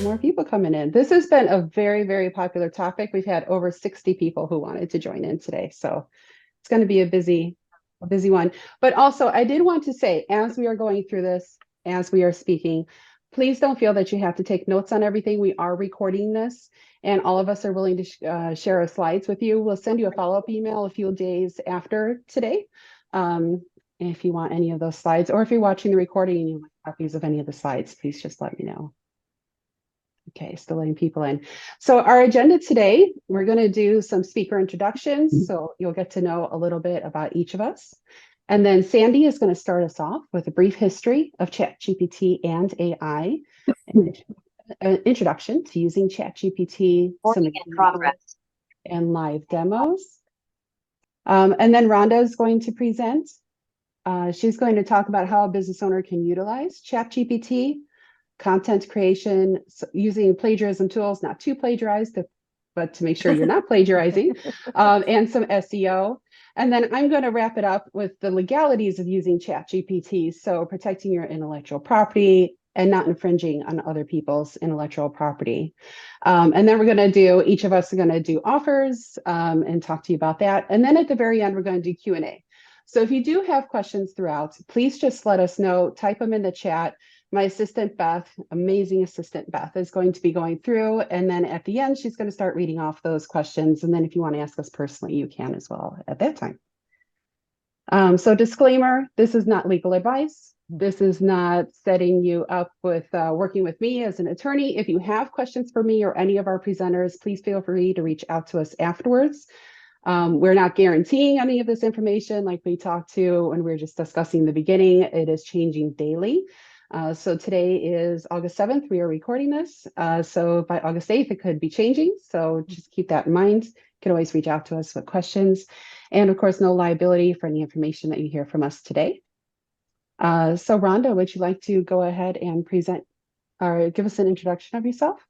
more people coming in. This has been a very, very popular topic. We've had over 60 people who wanted to join in today. So it's going to be a busy one. But also, I did want to say, as we are going through this, as we are speaking, please don't feel that you have to take notes on everything. We are recording this, and all of us are willing to share our slides with you. We'll send you a follow-up email a few days after today. If you want any of those slides, or if you're watching the recording and you want copies of any of the slides, please just let me know. Okay, still letting people in. So our agenda today, we're going to do some speaker introductions. So you'll get to know a little bit about each of us. And then Sandy is going to start us off with a brief history of ChatGPT and AI, an introduction to using ChatGPT, some progress and live demos. And then Rhonda is going to present. She's going to talk about how a business owner can utilize ChatGPT, content creation, using plagiarism tools, not to plagiarize, but to make sure you're not plagiarizing, and some SEO. And then I'm going to wrap it up with the legalities of using ChatGPT. So protecting your intellectual property and not infringing on other people's intellectual property. And then we're going to do, each of us are going to do offers and talk to you about that. And then at the very end, we're going to do Q&A. So if you do have questions throughout, please just let us know, type them in the chat. My assistant, Beth, amazing assistant, Beth, is going to be going through. And then at the end, she's going to start reading off those questions. And then if you want to ask us personally, you can as well at that time. So disclaimer, this is not legal advice. This is not setting you up with working with me as an attorney. If you have questions for me or any of our presenters, please feel free to reach out to us afterwards. We're not guaranteeing any of this information like we talked to when we were just discussing the beginning. It is changing daily. So today is August 7th. We are recording this. So by August 8th, it could be changing. So just keep that in mind. You can always reach out to us with questions. And of course, no liability for any information that you hear from us today. So Rhonda, would you like to go ahead and present or give us an introduction of yourself?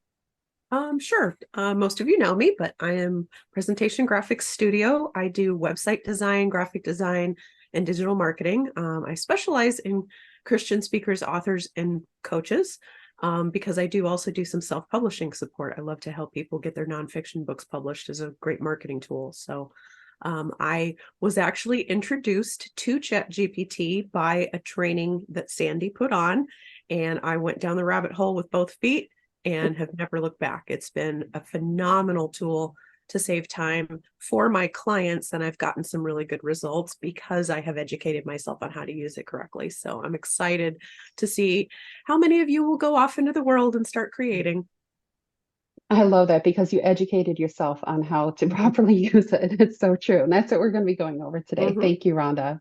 Sure. Most of you know me, but I am Presentation Graphics Studio. I do website design, graphic design, and digital marketing. I specialize in Christian speakers, authors, and coaches because I do also do some self-publishing support. I love to help people get their nonfiction books published as a great marketing tool. So I was actually introduced to ChatGPT by a training that Sandy put on, and I went down the rabbit hole with both feet and have never looked back. It's been a phenomenal tool to save time for my clients, and I've gotten some really good results because I have educated myself on how to use it correctly. So I'm excited to see how many of you will go off into the world and start creating. I love that because you educated yourself on how to properly use it. It's so true. And that's what we're going to be going over today. Thank you, Rhonda.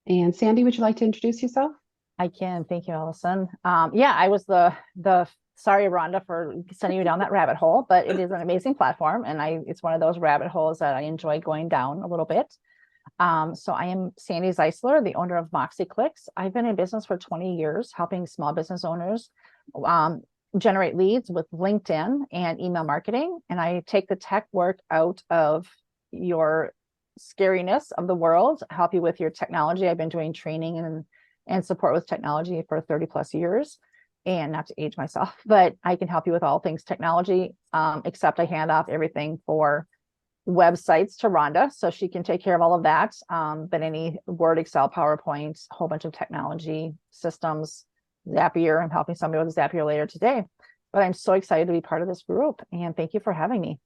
And Sandy, would you like to introduce yourself? I can. Thank you, Allison. Yeah, I was the sorry, Rhonda, for sending you down that rabbit hole, but it is an amazing platform, and it's one of those rabbit holes that I enjoy going down a little bit. So I am Sandy Zeiszler, the owner of MoxzClicks. I've been in business for 20 years, helping small business owners generate leads with LinkedIn and email marketing. And I take the tech work out of your scariness of the world, help you with your technology. I've been doing training and support with technology for 30 plus years, and not to age myself, but I can help you with all things technology, except I hand off everything for websites to Rhonda, so she can take care of all of that. But any Word, Excel, PowerPoint, a whole bunch of technology systems, Zapier, I'm helping somebody with Zapier later today, but I'm so excited to be part of this group, and thank you for having me.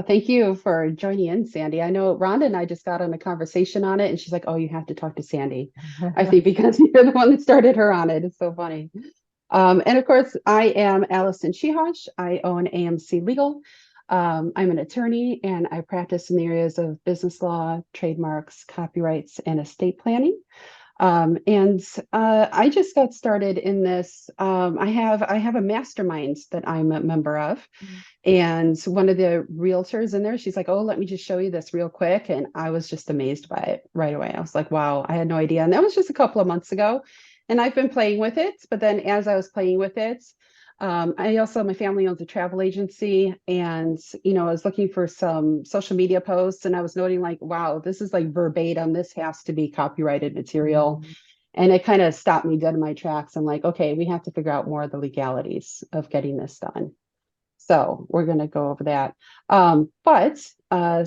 Thank you for joining in, Sandy. I know Rhonda and I just got on a conversation on it, and she's like, oh, you have to talk to Sandy. I think because you're the one that started her on it. It's so funny. And of course, I am Allison Cychosz. I own AMC Legal. I'm an attorney, and I practice in the areas of business law, trademarks, copyrights, and estate planning. I just got started in this. I have a mastermind that I'm a member of. And one of the realtors in there, she's like, oh, let me just show you this real quick. And I was just amazed by it right away. I was like, wow, I had no idea. And that was just a couple of months ago. And I've been playing with it. But then as I was playing with it, my family owns a travel agency. And, I was looking for some social media posts, and I was noting like, wow, this is like verbatim. This has to be copyrighted material. And it kind of stopped me dead in my tracks. I'm like, okay, we have to figure out more of the legalities of getting this done. So we're going to go over that. But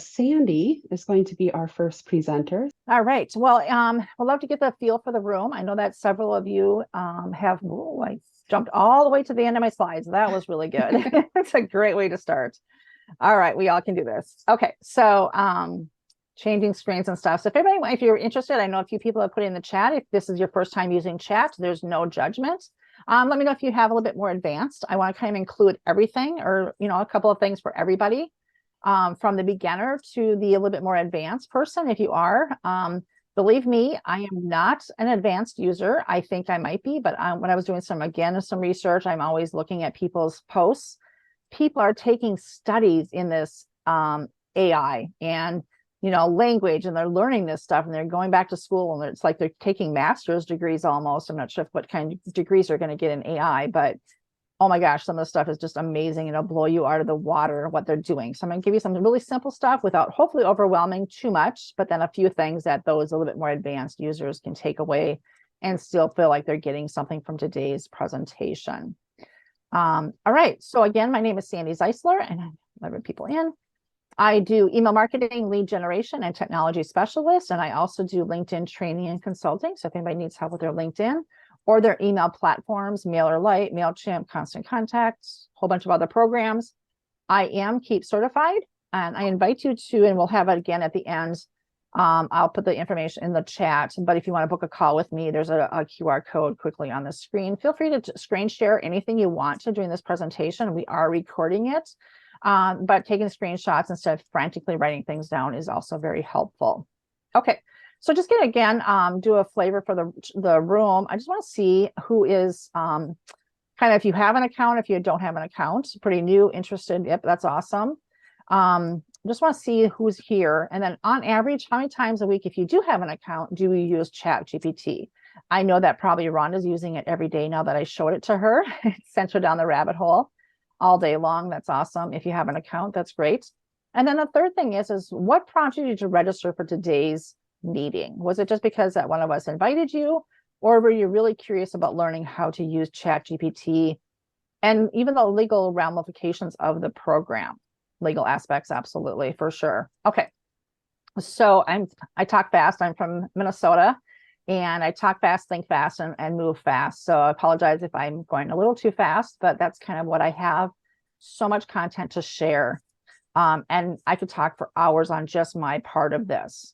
Sandy is going to be our first presenter. All right. Well, we'd love to get the feel for the room. I know that several of you have, I jumped all the way to the end of my slides. That was really good. It's a great way to start. All right, we all can do this. Okay, so changing screens and stuff. So if you're interested, I know a few people have put in the chat. If this is your first time using chat, there's no judgment. Let me know if you have a little bit more advanced. I want to kind of include everything, or a couple of things for everybody, from the beginner to the a little bit more advanced person. If you are, believe me, I am not an advanced user. I think I might be, but when I was doing some research, I'm always looking at people's posts. People are taking studies in this AI and language, and they're learning this stuff, and they're going back to school, and it's like they're taking master's degrees almost. I'm not sure what kind of degrees they're going to get in AI, but oh my gosh, some of the stuff is just amazing. It'll blow you out of the water what they're doing. So I'm going to give you some really simple stuff without hopefully overwhelming too much, but then a few things that those a little bit more advanced users can take away and still feel like they're getting something from today's presentation. All right. So again, my name is Sandy Zeiszler, and I'm letting people in. I do email marketing, lead generation, and technology specialist. And I also do LinkedIn training and consulting. So if anybody needs help with their LinkedIn or their email platforms, MailerLite, MailChimp, Constant Contact, a whole bunch of other programs, I am Keep certified. And I invite you to, and we'll have it again at the end. I'll put the information in the chat, but if you want to book a call with me, there's a QR code quickly on the screen. Feel free to screen share anything you want to during this presentation. We are recording it, but taking screenshots instead of frantically writing things down is also very helpful. Okay, so just gonna again do a flavor for the room. I just want to see who is kind of, if you have an account, if you don't have an account, pretty new, interested. Yep, that's awesome. Just want to see who's here. And then on average, how many times a week, if you do have an account, do you use ChatGPT? I know that probably Rhonda's using it every day now that I showed it to her. It sent her down the rabbit hole all day long. That's awesome. If you have an account, that's great. And then the third thing is what prompted you to register for today's meeting? Was it just because that one of us invited you, or were you really curious about learning how to use ChatGPT and even the legal ramifications of the program? Legal aspects, absolutely, for sure. Okay, so I talk fast. I'm from Minnesota, and I talk fast, think fast, and move fast. So I apologize if I'm going a little too fast, but that's kind of what I have. So much content to share, and I could talk for hours on just my part of this.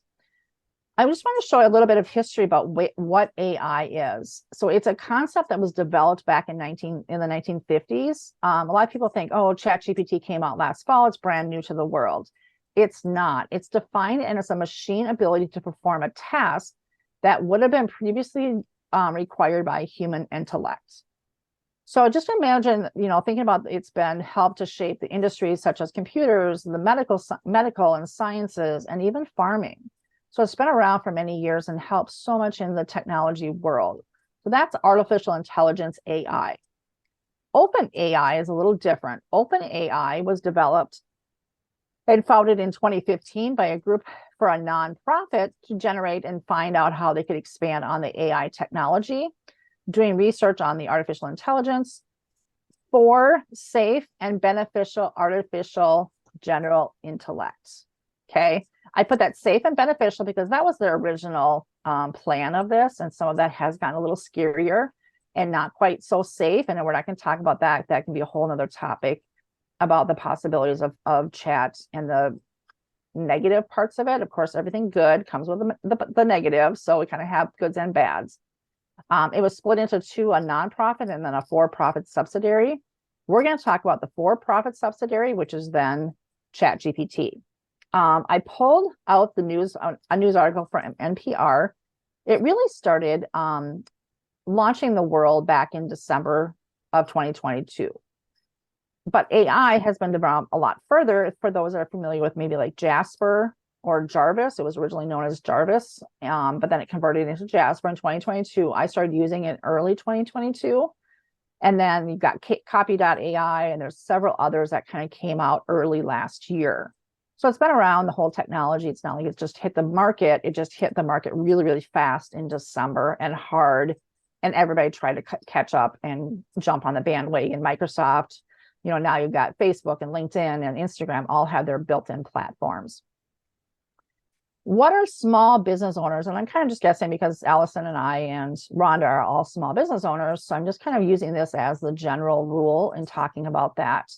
I just want to show a little bit of history about what AI is. So it's a concept that was developed back in the 1950s. A lot of people think, oh, ChatGPT came out last fall. It's brand new to the world. It's not. It's defined as a machine ability to perform a task that would have been previously required by human intellect. So just imagine, thinking about it's been helped to shape the industries such as computers, the medical and sciences, and even farming. So it's been around for many years and helps so much in the technology world. So that's artificial intelligence, AI. OpenAI is a little different. OpenAI was developed and founded in 2015 by a group for a nonprofit to generate and find out how they could expand on the AI technology, doing research on the artificial intelligence for safe and beneficial artificial general intellect. Okay. I put that safe and beneficial because that was the original plan of this. And some of that has gotten a little scarier and not quite so safe. And we're not going to talk about that. That can be a whole nother topic about the possibilities of chat and the negative parts of it. Of course, everything good comes with the negative. So we kind of have goods and bads. It was split into two, a nonprofit and then a for-profit subsidiary. We're going to talk about the for-profit subsidiary, which is then ChatGPT. I pulled out a news article from NPR. It really started launching the world back in December of 2022. But AI has been developed a lot further. For those that are familiar with maybe like Jasper or Jarvis, it was originally known as Jarvis, but then it converted into Jasper in 2022. I started using it early 2022. And then you've got Copy.ai, and there's several others that kind of came out early last year. So it's been around, the whole technology. It's not like it's just hit the market. It just hit the market really, really fast in December and hard. And everybody tried to catch up and jump on the bandwagon. Microsoft, now you've got Facebook and LinkedIn and Instagram all have their built-in platforms. What are small business owners? And I'm kind of just guessing because Allison and I and Rhonda are all small business owners. So I'm just kind of using this as the general rule in talking about that.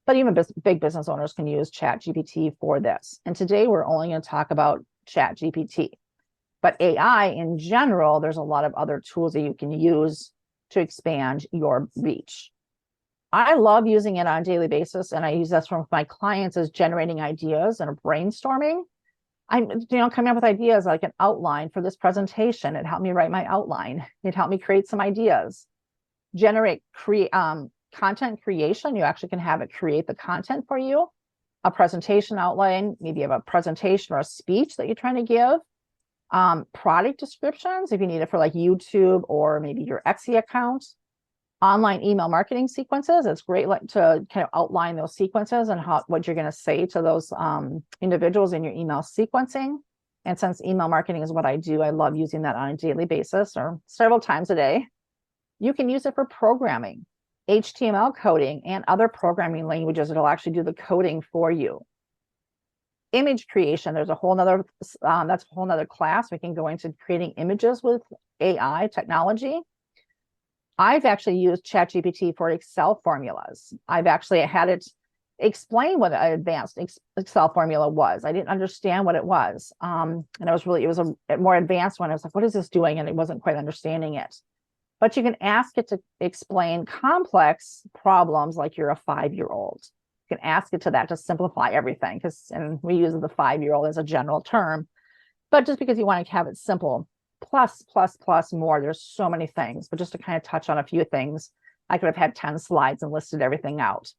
But even big business owners can use ChatGPT for this. And today we're only going to talk about ChatGPT. But AI in general, there's a lot of other tools that you can use to expand your reach. I love using it on a daily basis, and I use this from my clients as generating ideas and brainstorming. I'm, coming up with ideas like an outline for this presentation. It helped me write my outline. It helped me create some ideas. Content creation. You actually can have it create the content for you. A presentation outline, maybe you have a presentation or a speech that you're trying to give. Product descriptions, if you need it for like YouTube or maybe your Etsy account. Online email marketing sequences. It's great to kind of outline those sequences and what you're going to say to those individuals in your email sequencing. And since email marketing is what I do, I love using that on a daily basis or several times a day. You can use it for programming, HTML coding, and other programming languages that'll actually do the coding for you. Image creation, there's a whole nother, that's a whole nother class. We can go into creating images with AI technology. I've actually used ChatGPT for Excel formulas. I've actually had it explain what an advanced Excel formula was. I didn't understand what it was. And it was a more advanced one. I was like, what is this doing? And it wasn't quite understanding it. But you can ask it to explain complex problems like you're a 5-year-old. You can ask it to that to simplify everything, and we use the 5-year-old as a general term. But just because you want to have it simple, plus more, there's so many things. But just to kind of touch on a few things, I could have had 10 slides and listed everything out.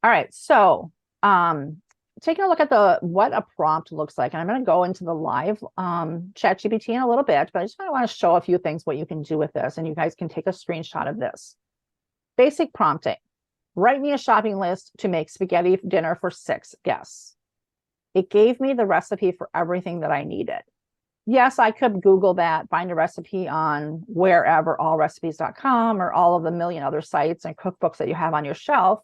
All right, so taking a look at what a prompt looks like, and I'm going to go into the live ChatGPT in a little bit, but I just kind of want to show a few things what you can do with this, and you guys can take a screenshot of this. Basic prompting. Write me a shopping list to make spaghetti dinner for 6 guests. It gave me the recipe for everything that I needed. Yes, I could Google that, find a recipe on wherever, allrecipes.com, or all of the million other sites and cookbooks that you have on your shelf.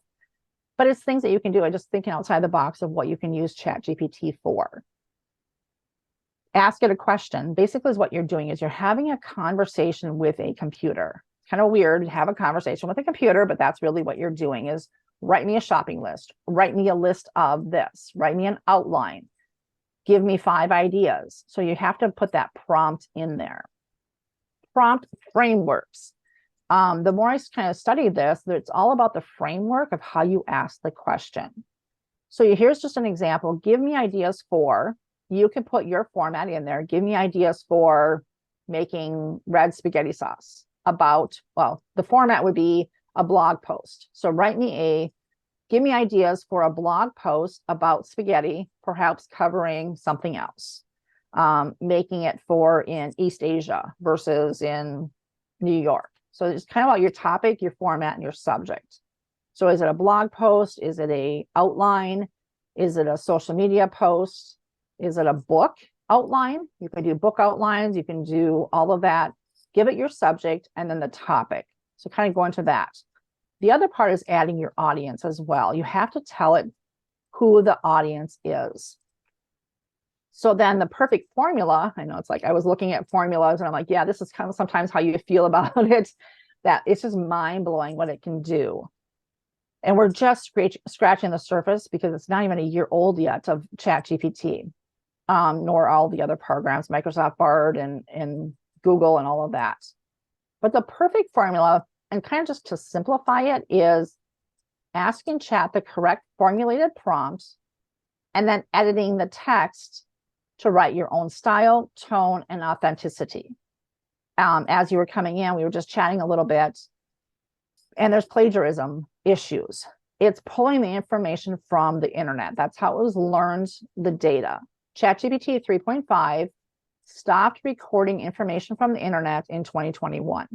But it's things that you can do. I'm just thinking outside the box of what you can use ChatGPT for. Ask it a question. Basically, is what you're doing is you're having a conversation with a computer. Kind of weird to have a conversation with a computer, but that's really what you're doing is write me a shopping list. Write me a list of this. Write me an outline. Give me 5 ideas. So you have to put that prompt in there. Prompt frameworks. The more I kind of studied this, it's all about the framework of how you ask the question. So here's just an example. Give me ideas for, you can put your format in there. Give me ideas for making red spaghetti sauce about, well, the format would be a blog post. So give me ideas for a blog post about spaghetti, perhaps covering something else. Making it for in East Asia versus in New York. So it's kind of about your topic, your format, and your subject. So is it a blog post? Is it a outline? Is it a social media post? Is it a book outline? You can do book outlines. You can do all of that. Give it your subject and then the topic. So kind of go into that. The other part is adding your audience as well. You have to tell it who the audience is. So then the perfect formula, I know it's like I was looking at formulas and I'm like, yeah, this is kind of sometimes how you feel about it, that it's just mind blowing what it can do. And we're just scratching the surface because it's not even a year old yet of ChatGPT, nor all the other programs, Microsoft Bard and Google and all of that. But the perfect formula, and kind of just to simplify it, is asking chat the correct formulated prompts and then editing the text to write your own style, tone, and authenticity. As you were coming in, we were just chatting a little bit, and there's plagiarism issues. It's pulling the information from the internet. That's how it was learned, the data. ChatGPT 3.5 stopped recording information from the internet in 2021.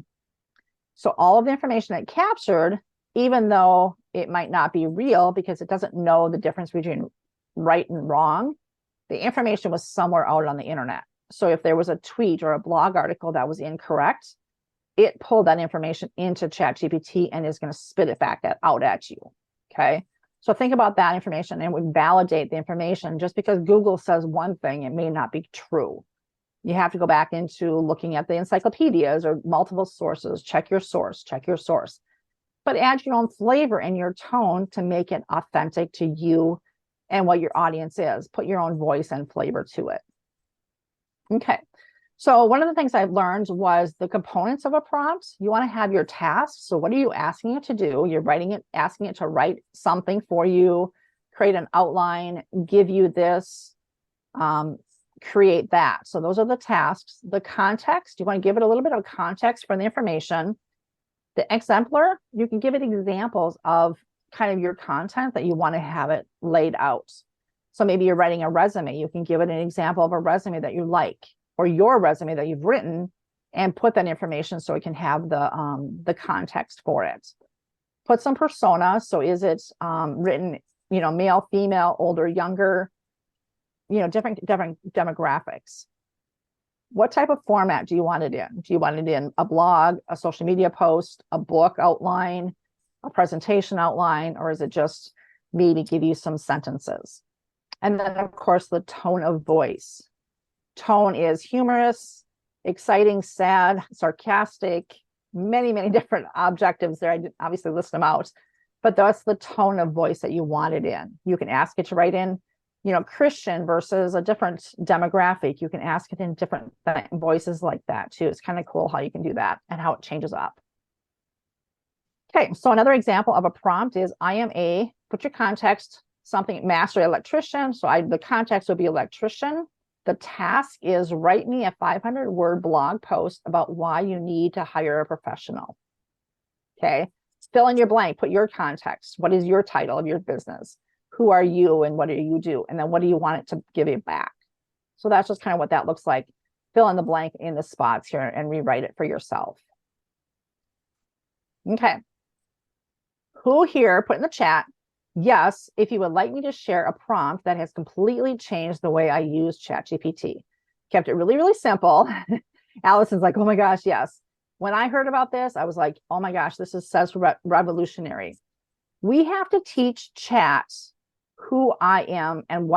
So all of the information it captured, even though it might not be real because it doesn't know the difference between right and wrong. The information was somewhere out on the internet. So if there was a tweet or a blog article that was incorrect, it pulled that information into ChatGPT and is going to spit it back out at you. Okay. So think about that information and would validate the information. Just because Google says one thing, it may not be true. You have to go back into looking at the encyclopedias or multiple sources, check your source, but add your own flavor and your tone to make it authentic to you and what your audience is. Put your own voice and flavor to it. Okay. So one of the things I've learned was the components of a prompt. You want to have your tasks. So what are you asking it to do? You're asking it to write something for you, create an outline, give you this, create that. So those are the tasks. The context, you want to give it a little bit of context for the information. The exemplar, you can give it examples of kind of your content that you want to have it laid out. So maybe you're writing a resume. You can give it an example of a resume that you like, or your resume that you've written, and put that information so it can have the context for it. Put some persona. So is it written, male, female, older, younger, different demographics. What type of format do you want it in? Do you want it in a blog, a social media post, a book outline, a presentation outline, or is it just me to give you some sentences? And then, of course, the tone of voice. Tone is humorous, exciting, sad, sarcastic, many, many different objectives there. I didn't obviously list them out, but that's the tone of voice that you want it in. You can ask it to write in, Christian versus a different demographic. You can ask it in different voices like that too. It's kind of cool how you can do that and how it changes up. Okay, so another example of a prompt is put your context, something, master electrician. So the context would be electrician. The task is write me a 500-word blog post about why you need to hire a professional. Okay, fill in your blank, put your context. What is your title of your business? Who are you and what do you do? And then what do you want it to give you back? So that's just kind of what that looks like. Fill in the blank in the spots here and rewrite it for yourself. Okay. Who here put in the chat, yes, if you would like me to share a prompt that has completely changed the way I use ChatGPT. Kept it really, really simple. Allison's like, oh my gosh, yes. When I heard about this, I was like, oh my gosh, this is so revolutionary. We have to teach chat who I am and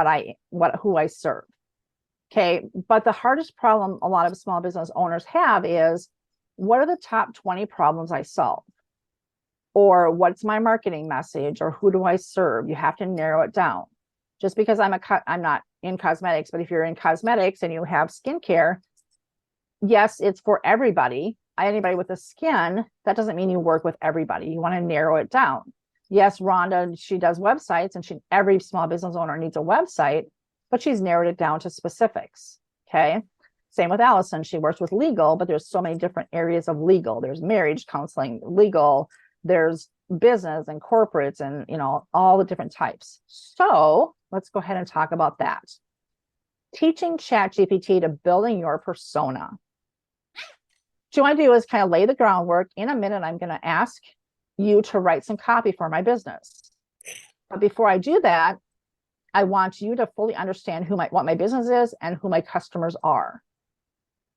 who I serve. Okay. But the hardest problem a lot of small business owners have is, what are the top 20 problems I solve? Or what's my marketing message? Or who do I serve? You have to narrow it down. Just because I'm not in cosmetics, but if you're in cosmetics and you have skincare, yes, it's for everybody. Anybody with a skin, that doesn't mean you work with everybody. You want to narrow it down. Yes, Rhonda, she does websites, and every small business owner needs a website, but she's narrowed it down to specifics. Okay. Same with Allison. She works with legal, but there's so many different areas of legal. There's marriage counseling, legal, there's business and corporates and, all the different types. So let's go ahead and talk about that. Teaching ChatGPT to building your persona. What you want to do is kind of lay the groundwork. In a minute, I'm going to ask you to write some copy for my business. But before I do that, I want you to fully understand what my business is and who my customers are.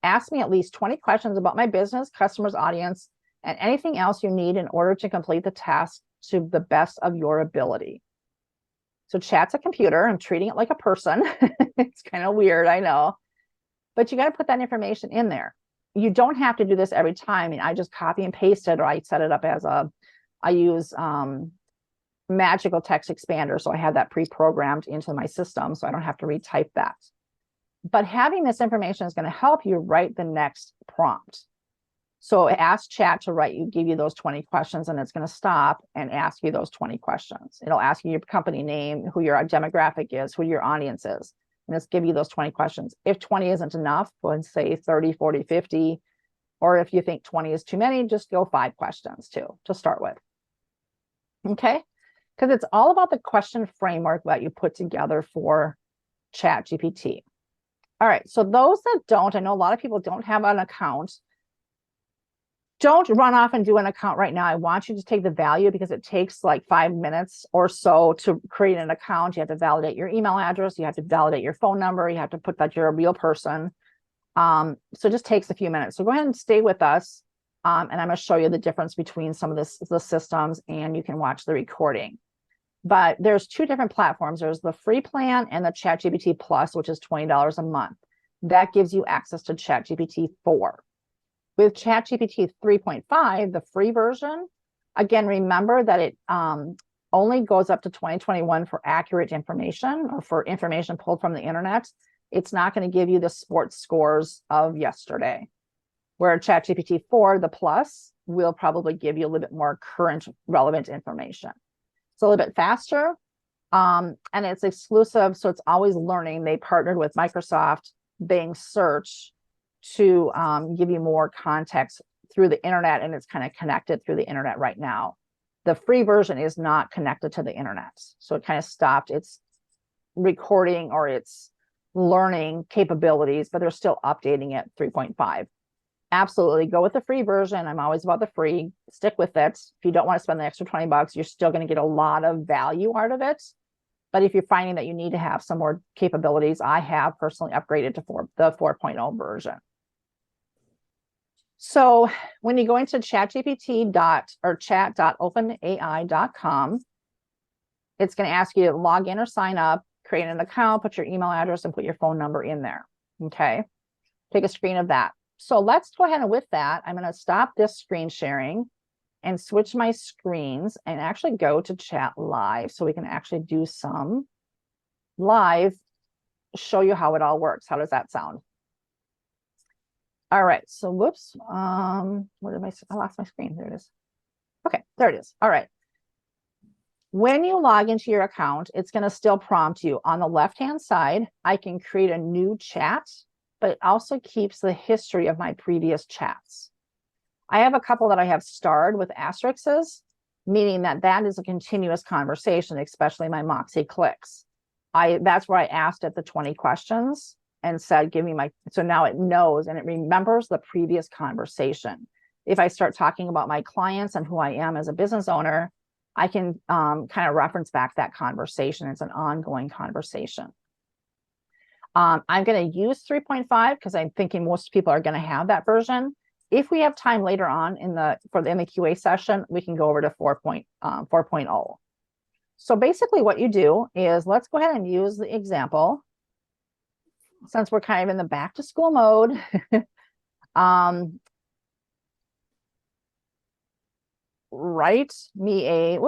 Ask me at least 20 questions about my business, customers, audience, and anything else you need in order to complete the task to the best of your ability. So chat's a computer. I'm treating it like a person. It's kind of weird, I know. But you got to put that information in there. You don't have to do this every time. I just copy and paste it, or I set it up as I use magical text expander. So I have that pre-programmed into my system, so I don't have to retype that. But having this information is going to help you write the next prompt. So ask chat to give you those 20 questions, and it's going to stop and ask you those 20 questions. It'll ask you your company name, who your demographic is, who your audience is, and it's give you those 20 questions. If 20 isn't enough, go ahead and say 30, 40, 50. Or if you think 20 is too many, just go 5 questions too, to start with. Okay? Because it's all about the question framework that you put together for ChatGPT. All right, so those that don't, I know a lot of people don't have an account. don't run off and do an account right now. I want you to take the value because it takes like 5 minutes or so to create an account. You have to validate your email address. You have to validate your phone number. You have to put that you're a real person. So it just takes a few minutes. So go ahead and stay with us. And I'm going to show you the difference between some of the systems, and you can watch the recording. But there's 2 different platforms. There's the free plan and the ChatGPT Plus, which is $20 a month. That gives you access to ChatGPT 4. With ChatGPT 3.5, the free version, again, remember that it only goes up to 2021 for accurate information or for information pulled from the internet. It's not going to give you the sports scores of yesterday. Where ChatGPT 4, the Plus, will probably give you a little bit more current relevant information. It's a little bit faster, and it's exclusive, so it's always learning. They partnered with Microsoft Bing Search to give you more context through the internet, and it's kind of connected through the internet right now. The free version is not connected to the internet, so it kind of stopped its recording or its learning capabilities, but they're still updating it 3.5. Absolutely go with the free version. I'm always about the free. Stick with it. If you don't want to spend the extra $20, you're still going to get a lot of value out of it. But if you're finding that you need to have some more capabilities, I have personally upgraded to the 4.0 version. So when you go into chat.openai.com, it's going to ask you to log in or sign up, create an account, put your email address, and put your phone number in there. Okay. Take a screen of that. So let's go ahead and with that, I'm going to stop this screen sharing and switch my screens and actually go to chat live so we can actually do some live, show you how it all works. How does that sound? All right. So whoops. Where did I lost my screen. There it is. Okay, there it is. All right. When you log into your account, it's going to still prompt you. On the left-hand side, I can create a new chat, but it also keeps the history of my previous chats. I have a couple that I have starred with asterisks, meaning that is a continuous conversation, especially my MoxzClicks. That's where I asked it the 20 questions and said, give me my, so now it knows and it remembers the previous conversation. If I start talking about my clients and who I am as a business owner, I can kind of reference back that conversation. It's an ongoing conversation. I'm going to use 3.5 because I'm thinking most people are going to have that version. If we have time later on in the QA session, we can go over to 4.0. So basically what you do is, let's go ahead and use the example. Since we're kind of in the back to school mode, write me a,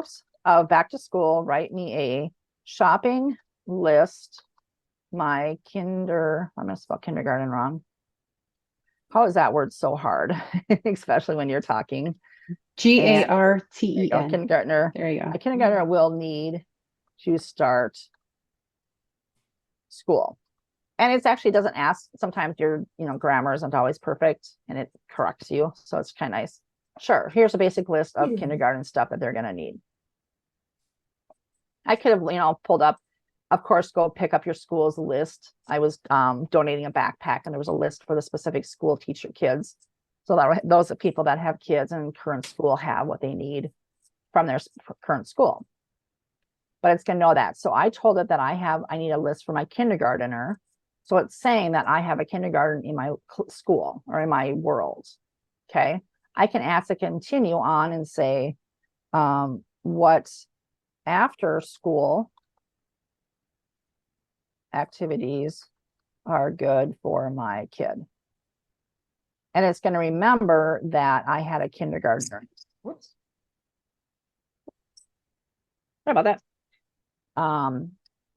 back to school, write me a shopping list. I'm going to spell kindergarten wrong. How is that word so hard? Especially when you're talking. Garten. Kindergartner. There you go. A kindergartner will need to start school. And it actually doesn't ask, sometimes your grammar isn't always perfect and it corrects you. So it's kind of nice. Sure, here's a basic list of kindergarten stuff that they're going to need. I could have, pulled up, of course, go pick up your school's list. I was donating a backpack and there was a list for the specific school teacher kids. So that those are people that have kids in current school have what they need from their current school. But it's going to know that. So I told it that I need a list for my kindergartner. So it's saying that I have a kindergarten in my school or in my world. Okay. I can ask to continue on and say, what after school activities are good for my kid. And it's going to remember that I had a kindergartner. Whoops. Sorry about that.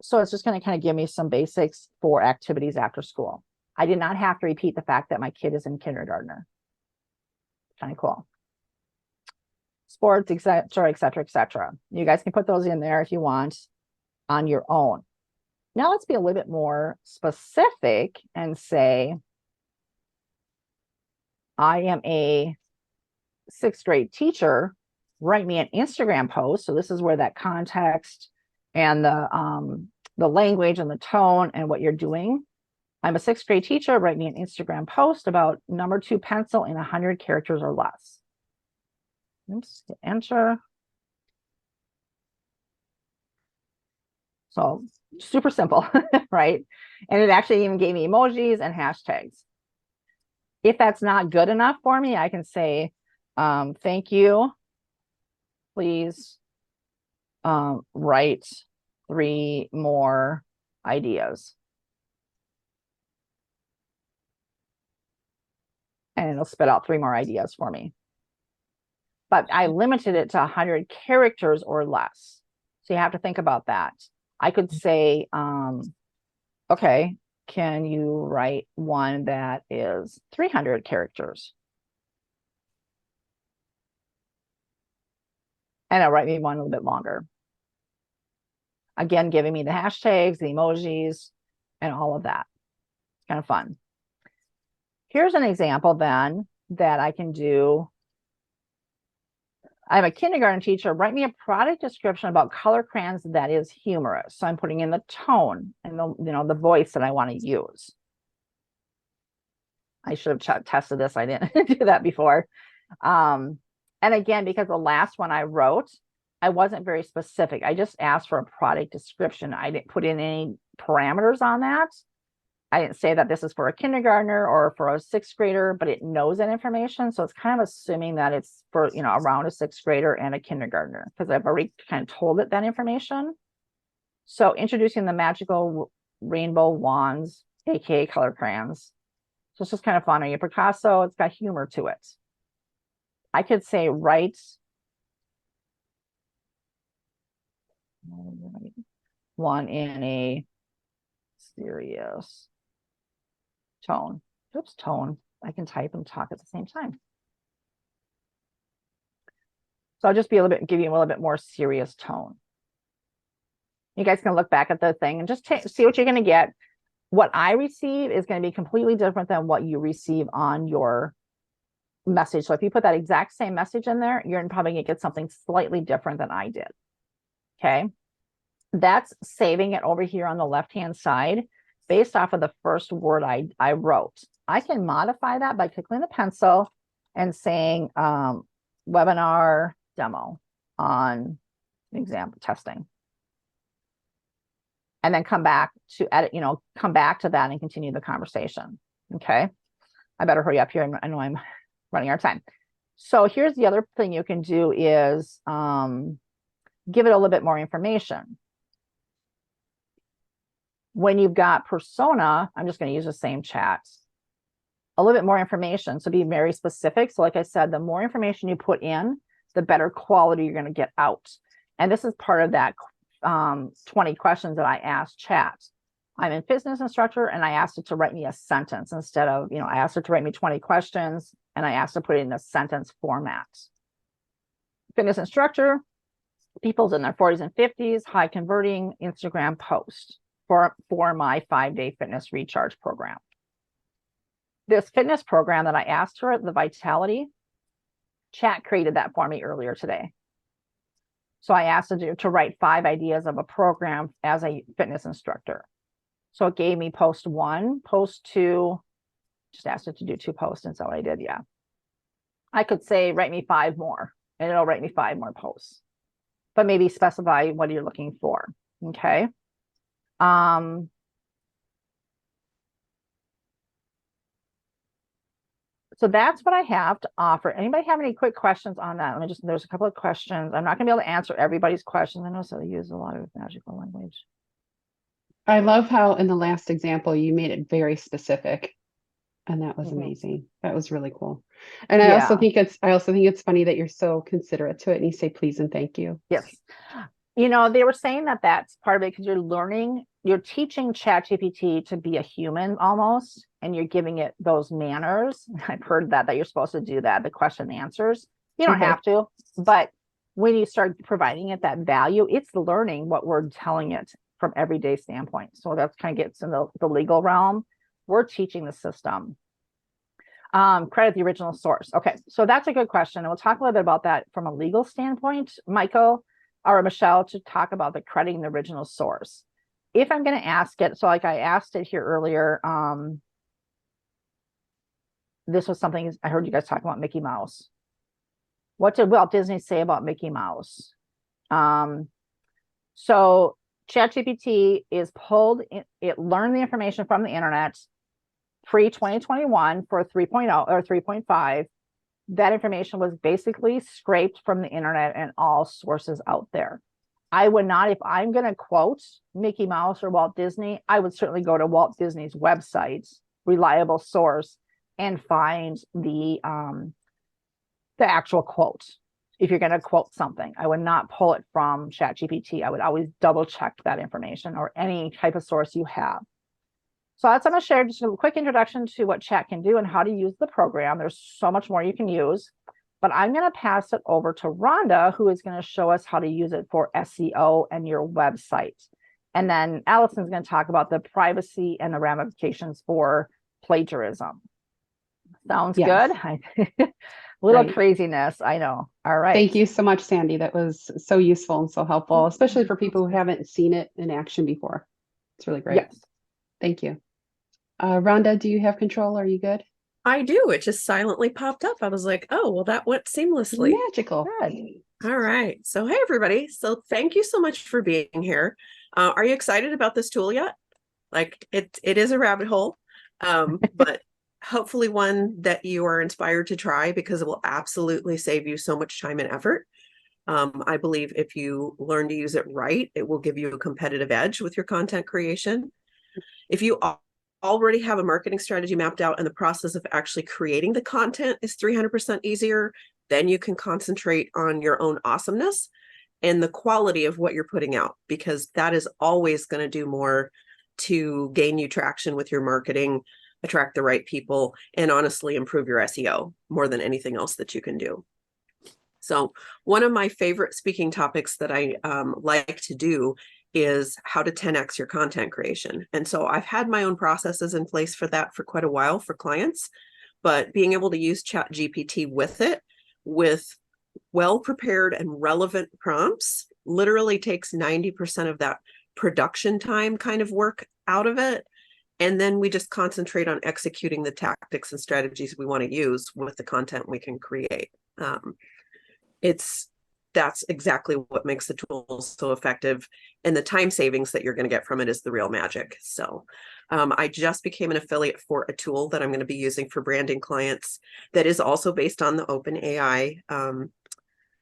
So it's just going to kind of give me some basics for activities after school. I did not have to repeat the fact that my kid is in kindergartner. Kind of cool. Sports, etc., etc., etc. You guys can put those in there if you want on your own. Now let's be a little bit more specific and say, I am a 6th grade teacher. Write me an Instagram post. So this is where that context and the language and the tone and what you're doing. I'm a 6th grade teacher. Write me an Instagram post about number 2 pencil in 100 characters or less. Oops, hit enter. So super simple, right? And it actually even gave me emojis and hashtags. If that's not good enough for me, I can say, thank you. Please write 3 more ideas. And it'll spit out 3 more ideas for me. But I limited it to 100 characters or less. So you have to think about that. I could say, okay, can you write one that is 300 characters? And it'll write me one a little bit longer. Again, giving me the hashtags, the emojis, and all of that. It's kind of fun. Here's an example then that I can do. I'm a kindergarten teacher. Write me a product description about color crayons that is humorous. So I'm putting in the tone and the voice that I want to use. I should have tested this. I didn't do that before. And again, because the last one I wrote, I wasn't very specific. I just asked for a product description. I didn't put in any parameters on that. I didn't say that this is for a kindergartner or for a 6th grader, but it knows that information. So it's kind of assuming that it's for, around a 6th grader and a kindergartner, because I've already kind of told it that information. So introducing the magical rainbow wands, aka color crayons. So it's just kind of fun. On your Picasso, it's got humor to it. I could say write one in a serious tone. Oops, tone. I can type and talk at the same time. So I'll just give you a little bit more serious tone. You guys can look back at the thing and just see what you're going to get. What I receive is going to be completely different than what you receive on your message. So if you put that exact same message in there, you're probably going to get something slightly different than I did. Okay. That's saving it over here on the left-hand side based off of the first word I wrote. I can modify that by clicking the pencil and saying webinar demo on example testing. And then come back to edit, come back to that and continue the conversation. Okay. I better hurry up here. I know I'm running out of time. So here's the other thing you can do is give it a little bit more information. When you've got persona, I'm just going to use the same chat. A little bit more information. So be very specific. So like I said, the more information you put in, the better quality you're going to get out. And this is part of that 20 questions that I asked chat. I'm a fitness instructor and I asked it to write me a sentence instead of, I asked it to write me 20 questions and I asked it to put it in a sentence format. Fitness instructor, people's in their 40s and 50s, high converting Instagram post for my 5-day fitness recharge program. This fitness program that I asked for, the Vitality, chat created that for me earlier today. So I asked it to write 5 ideas of a program as a fitness instructor. So it gave me post 1, post 2, just asked it to do 2 posts, and so I did, yeah. I could say, write me 5 more, and it'll write me 5 more posts. But maybe specify what you're looking for, okay? So that's what I have to offer. Anybody have any quick questions on that? There's a couple of questions. I'm not gonna be able to answer everybody's questions. I know so they use a lot of magical language. I love how in the last example, you made it very specific. And that was amazing. That was really cool. And I also think it's funny that you're so considerate to it and you say please and thank you. Yes. They were saying that that's part of it because you're teaching ChatGPT to be a human almost, and you're giving it those manners. I've heard that you're supposed to do that, the question and answers. You don't have to, but when you start providing it that value, it's learning what we're telling it from everyday standpoint. So that kind of gets in the legal realm. We're teaching the system. Credit the original source. Okay, so that's a good question. And we'll talk a little bit about that from a legal standpoint, Michael or Michelle, to talk about the crediting the original source. If I'm going to ask it, so like I asked it here earlier, this was something I heard you guys talk about Mickey Mouse. What did Walt Disney say about Mickey Mouse? So ChatGPT is pulled, it learned the information from the internet pre-2021 for 3.0 or 3.5. That information was basically scraped from the internet and all sources out there. I would not, if I'm going to quote Mickey Mouse or Walt Disney, I would certainly go to Walt Disney's website, reliable source, and find the actual quote. If you're going to quote something, I would not pull it from ChatGPT. I would always double check that information or any type of source you have. So that's, I'm going to share just a quick introduction to what Chat can do and how to use the program. There's so much more you can use, but I'm going to pass it over to Rhonda, who is going to show us how to use it for SEO and your website. And then Allison's going to talk about the privacy and the ramifications for plagiarism. Sounds good? Little craziness, I know. All right. Thank you so much, Sandy. That was so useful and so helpful, especially for people who haven't seen it in action before. It's really great. Yes. Thank you. Rhonda, do you have control? Are you good? I do. It just silently popped up. I was like, oh, well, that went seamlessly. Magical. Good. All right. So, hey, everybody. So thank you so much for being here. Are you excited about this tool yet? Like it is a rabbit hole, but hopefully one that you are inspired to try because it will absolutely save you so much time and effort. I believe if you learn to use it right, it will give you a competitive edge with your content creation. If you already have a marketing strategy mapped out and the process of actually creating the content is 300% easier, then you can concentrate on your own awesomeness and the quality of what you're putting out, because that is always going to do more to gain you traction with your marketing, attract the right people, and honestly improve your SEO more than anything else that you can do. So one of my favorite speaking topics that I like to do is how to 10x your content creation. And so I've had my own processes in place for that for quite a while for clients, but being able to use ChatGPT with it, with well-prepared and relevant prompts, literally takes 90% of that production time kind of work out of it. And then we just concentrate on executing the tactics and strategies we want to use with the content we can create. That's exactly what makes the tool so effective. And the time savings that you're going to get from it is the real magic. So I just became an affiliate for a tool that I'm going to be using for branding clients that is also based on the OpenAI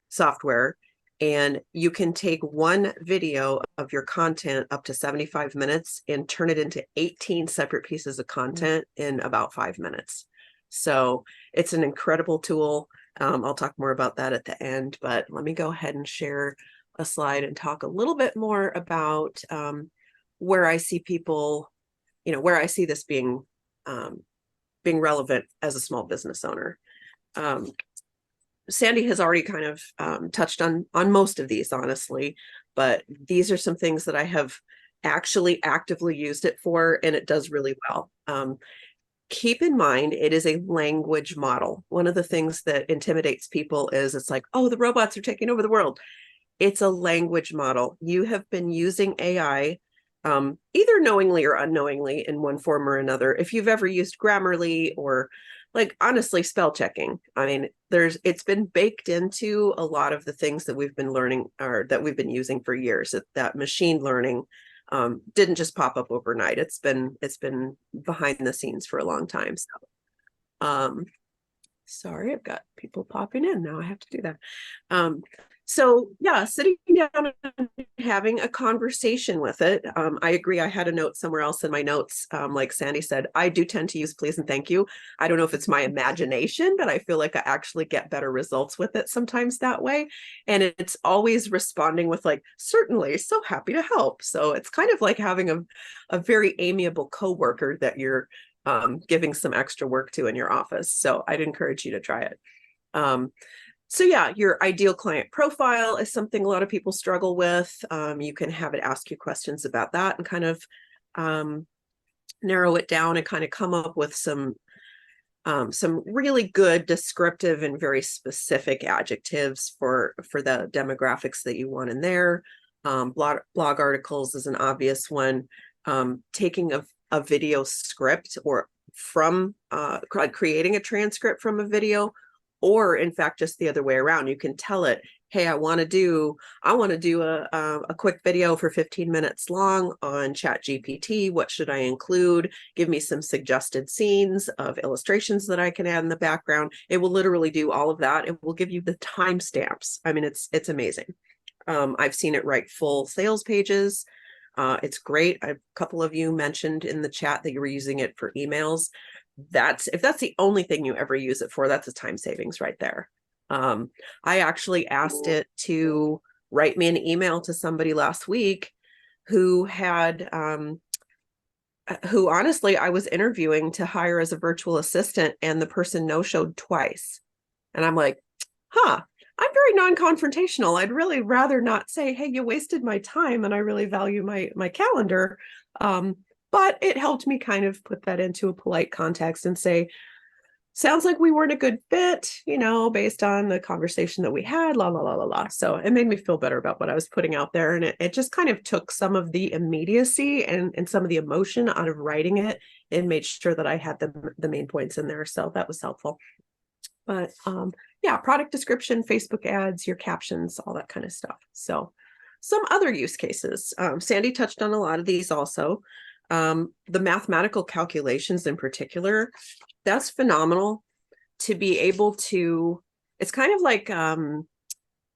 software. And you can take one video of your content up to 75 minutes and turn it into 18 separate pieces of content in about 5 minutes. So it's an incredible tool. I'll talk more about that at the end, but let me go ahead and share a slide and talk a little bit more about where I see people, where I see this being relevant as a small business owner. Sandy has already kind of touched on most of these, honestly, but these are some things that I have actually actively used it for, and it does really well. Keep in mind, it is a language model. One of the things that intimidates people is it's like, oh, the robots are taking over the world. It's a language model. You have been using AI either knowingly or unknowingly in one form or another. If you've ever used Grammarly or honestly, spell checking. I mean, it's been baked into a lot of the things that we've been learning or that we've been using for years. That machine learning didn't just pop up overnight. It's been behind the scenes for a long time. So, sorry, I've got people popping in now. I have to do that. So yeah, sitting down and having a conversation with it. I agree. I had a note somewhere else in my notes. Like Sandy said, I do tend to use please and thank you. I don't know if it's my imagination, but I feel like I actually get better results with it sometimes that way. And it's always responding with certainly, so happy to help. So it's kind of like having a very amiable coworker that you're giving some extra work to in your office. So I'd encourage you to try it. So yeah, your ideal client profile is something a lot of people struggle with. You can have it ask you questions about that and kind of narrow it down and kind of come up with some really good descriptive and very specific adjectives for the demographics that you want in there. Blog articles is an obvious one. Taking a video script or from creating a transcript from a video Or in fact, just the other way around, you can tell it, hey, I want to do a quick video for 15 minutes long on ChatGPT. What should I include? Give me some suggested scenes of illustrations that I can add in the background. It will literally do all of that. It will give you the timestamps. I mean, it's amazing. I've seen it write full sales pages. It's great. A couple of you mentioned in the chat that you were using it for emails. If that's the only thing you ever use it for, that's a time savings right there. I actually asked it to write me an email to somebody last week who had, who honestly I was interviewing to hire as a virtual assistant, and the person no-showed twice. And I'm like, huh, I'm very non-confrontational. I'd really rather not say, hey, you wasted my time and I really value my calendar. But it helped me kind of put that into a polite context and say, sounds like we weren't a good fit, based on the conversation that we had, la, la, la, la, la. So it made me feel better about what I was putting out there. And it just kind of took some of the immediacy and some of the emotion out of writing it and made sure that I had the main points in there. So that was helpful. But yeah, product description, Facebook ads, your captions, all that kind of stuff. So some other use cases. Sandy touched on a lot of these also. The mathematical calculations in particular, that's phenomenal to be able to, it's kind of like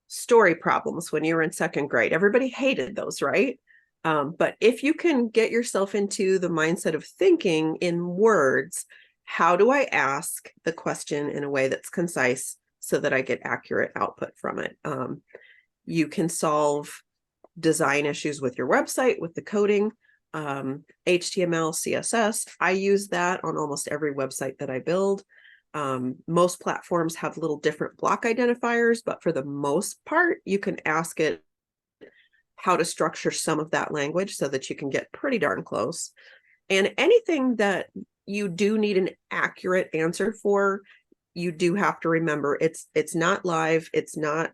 story problems when you were in second grade. Everybody hated those, right? But if you can get yourself into the mindset of thinking in words, how do I ask the question in a way that's concise so that I get accurate output from it? You can solve design issues with your website, with the coding, HTML, CSS. I use that on almost every website that I build. Most platforms have little different block identifiers, but for the most part, you can ask it how to structure some of that language so that you can get pretty darn close. And anything that you do need an accurate answer for, you do have to remember it's not live. It's not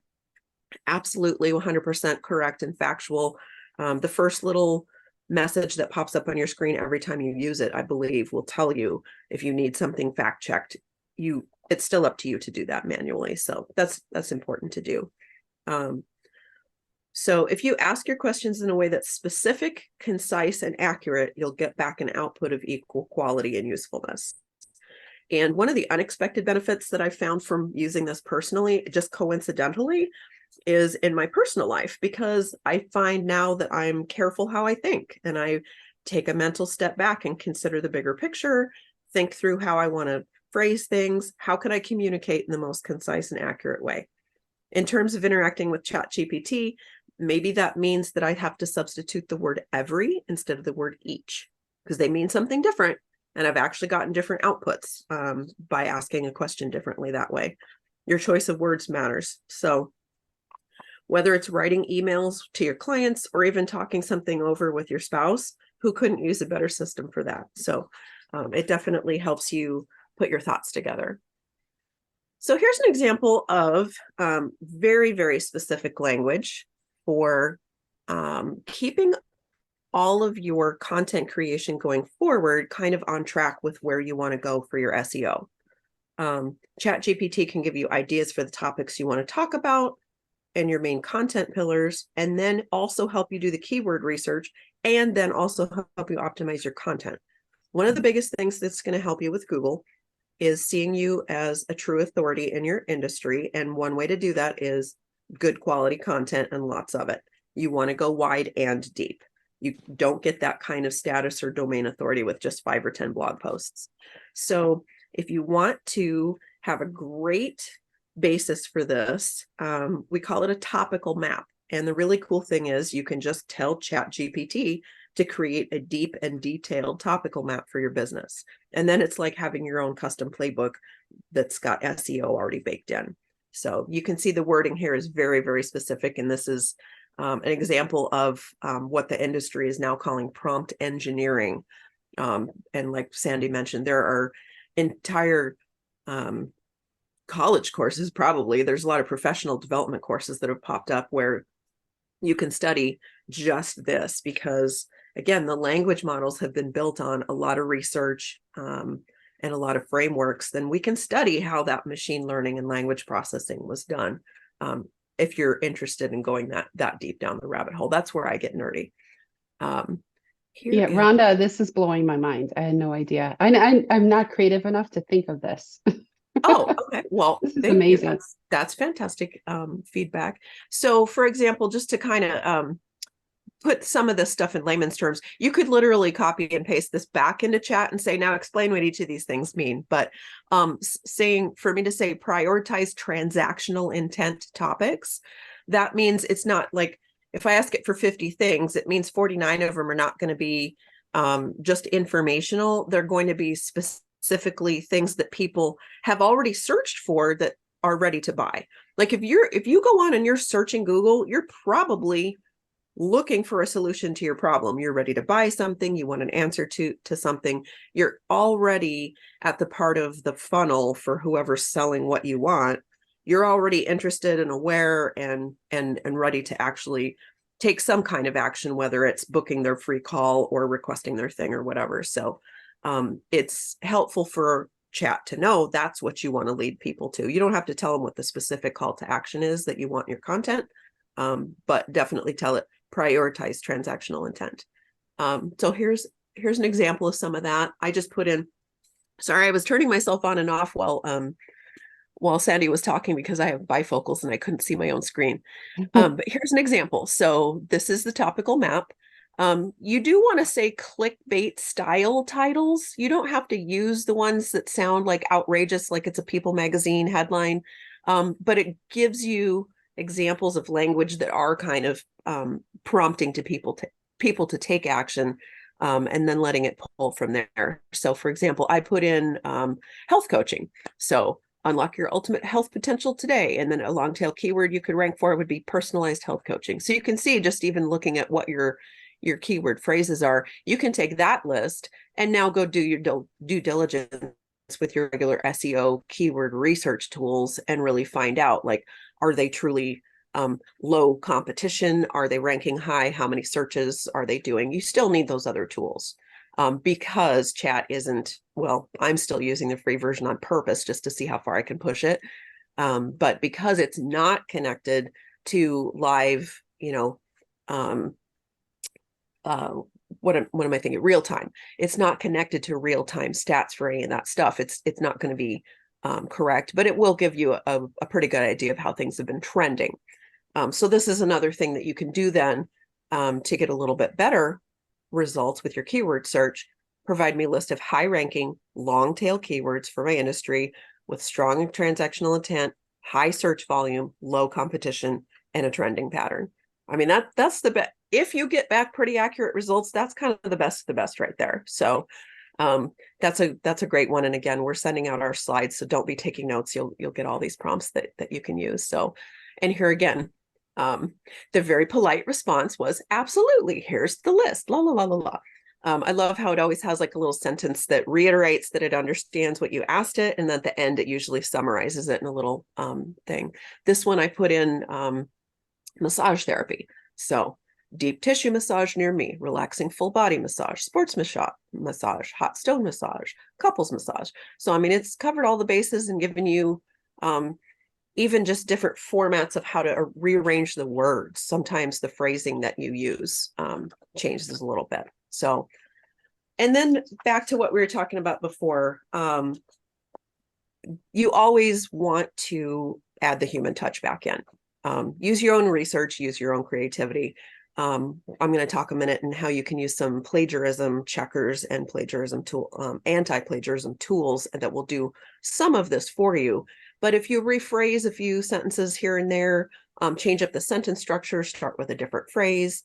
absolutely 100% correct and factual. The first little message that pops up on your screen every time you use it, I believe, will tell you if you need something fact checked. It's still up to you to do that manually. So that's important to do. So if you ask your questions in a way that's specific, concise, and accurate, you'll get back an output of equal quality and usefulness. And one of the unexpected benefits that I found from using this personally, just coincidentally, is in my personal life, because I find now that I'm careful how I think, and I take a mental step back and consider the bigger picture, think through how I want to phrase things, how can I communicate in the most concise and accurate way. In terms of interacting with ChatGPT, maybe that means that I have to substitute the word every instead of the word each, because they mean something different. And I've actually gotten different outputs by asking a question differently that way. Your choice of words matters. So whether it's writing emails to your clients or even talking something over with your spouse, who couldn't use a better system for that? So it definitely helps you put your thoughts together. So here's an example of very, very specific language for keeping all of your content creation going forward kind of on track with where you want to go for your SEO. ChatGPT can give you ideas for the topics you want to talk about and your main content pillars, and then also help you do the keyword research, and then also help you optimize your content. One of the biggest things that's going to help you with Google is seeing you as a true authority in your industry. And one way to do that is good quality content and lots of it. You want to go wide and deep. You don't get that kind of status or domain authority with just 5 or 10 blog posts. So if you want to have a great basis for this, we call it a topical map. And the really cool thing is you can just tell ChatGPT to create a deep and detailed topical map for your business. And then it's like having your own custom playbook that's got SEO already baked in. So you can see the wording here is very, very specific. And this is an example of what the industry is now calling prompt engineering. And like Sandy mentioned, there are entire college courses, probably. There's a lot of professional development courses that have popped up where you can study just this, because again, the language models have been built on a lot of research, and a lot of frameworks, then we can study how that machine learning and language processing was done. If you're interested in going that deep down the rabbit hole, that's where I get nerdy. Yeah, Rhonda, this is blowing my mind. I had no idea. I'm not creative enough to think of this. Oh, okay. Well, This is thank you. amazing. That's fantastic feedback. So, for example, just to kind of put some of this stuff in layman's terms, you could literally copy and paste this back into chat and say, now explain what each of these things mean. But saying, for me to say prioritize transactional intent topics, that means it's not like, if I ask it for 50 things, it means 49 of them are not going to be just informational. They're going to be specifically things that people have already searched for that are ready to buy. Like if you go on and you're searching Google, you're probably looking for a solution to your problem. You're ready to buy something, you want an answer to something. You're already at the part of the funnel for whoever's selling what you want. You're already interested and aware and ready to actually take some kind of action, whether it's booking their free call or requesting their thing or whatever. So it's helpful for chat to know that's what you want to lead people to. You don't have to tell them what the specific call to action is that you want in your content, but definitely tell it prioritize transactional intent. So here's an example of some of that. I just put in, sorry, I was turning myself on and off while Sandy was talking because I have bifocals and I couldn't see my own screen. But here's an example. So this is the topical map. You do want to say clickbait style titles. You don't have to use the ones that sound like outrageous, like it's a People magazine headline, but it gives you examples of language that are kind of prompting to people to take action, and then letting it pull from there. So for example, I put in health coaching. So unlock your ultimate health potential today. And then a long tail keyword you could rank for would be personalized health coaching. So you can see, just even looking at what your keyword phrases are, you can take that list and now go do your due diligence with your regular SEO keyword research tools and really find out, like, are they truly low competition? Are they ranking high? How many searches are they doing? You still need those other tools. Because chat isn't, well, I'm still using the free version on purpose just to see how far I can push it. But because it's not connected to live, what am I thinking? Real time. It's not connected to real time stats for any of that stuff. It's not going to be correct, but it will give you a pretty good idea of how things have been trending. So this is another thing that you can do then to get a little bit better results with your keyword search. Provide me a list of high ranking, long tail keywords for my industry with strong transactional intent, high search volume, low competition, and a trending pattern. I mean, that's the best. If you get back pretty accurate results, that's kind of the best right there. So that's a great one. And again, we're sending out our slides, so don't be taking notes. You'll get all these prompts that you can use. So, and here again, the very polite response was, absolutely, here's the list, la, la, la, la, la. I love how it always has like a little sentence that reiterates that it understands what you asked it. And at the end, it usually summarizes it in a little thing. This one I put in massage therapy. So deep tissue massage near me, relaxing full body massage, sports massage, hot stone massage, couples massage. So, I mean, it's covered all the bases and given you even just different formats of how to rearrange the words. Sometimes the phrasing that you use changes a little bit. So, and then back to what we were talking about before, you always want to add the human touch back in. Use your own research, use your own creativity. I'm going to talk a minute on how you can use some plagiarism checkers and plagiarism tool, anti-plagiarism tools that will do some of this for you. But if you rephrase a few sentences here and there, change up the sentence structure, start with a different phrase,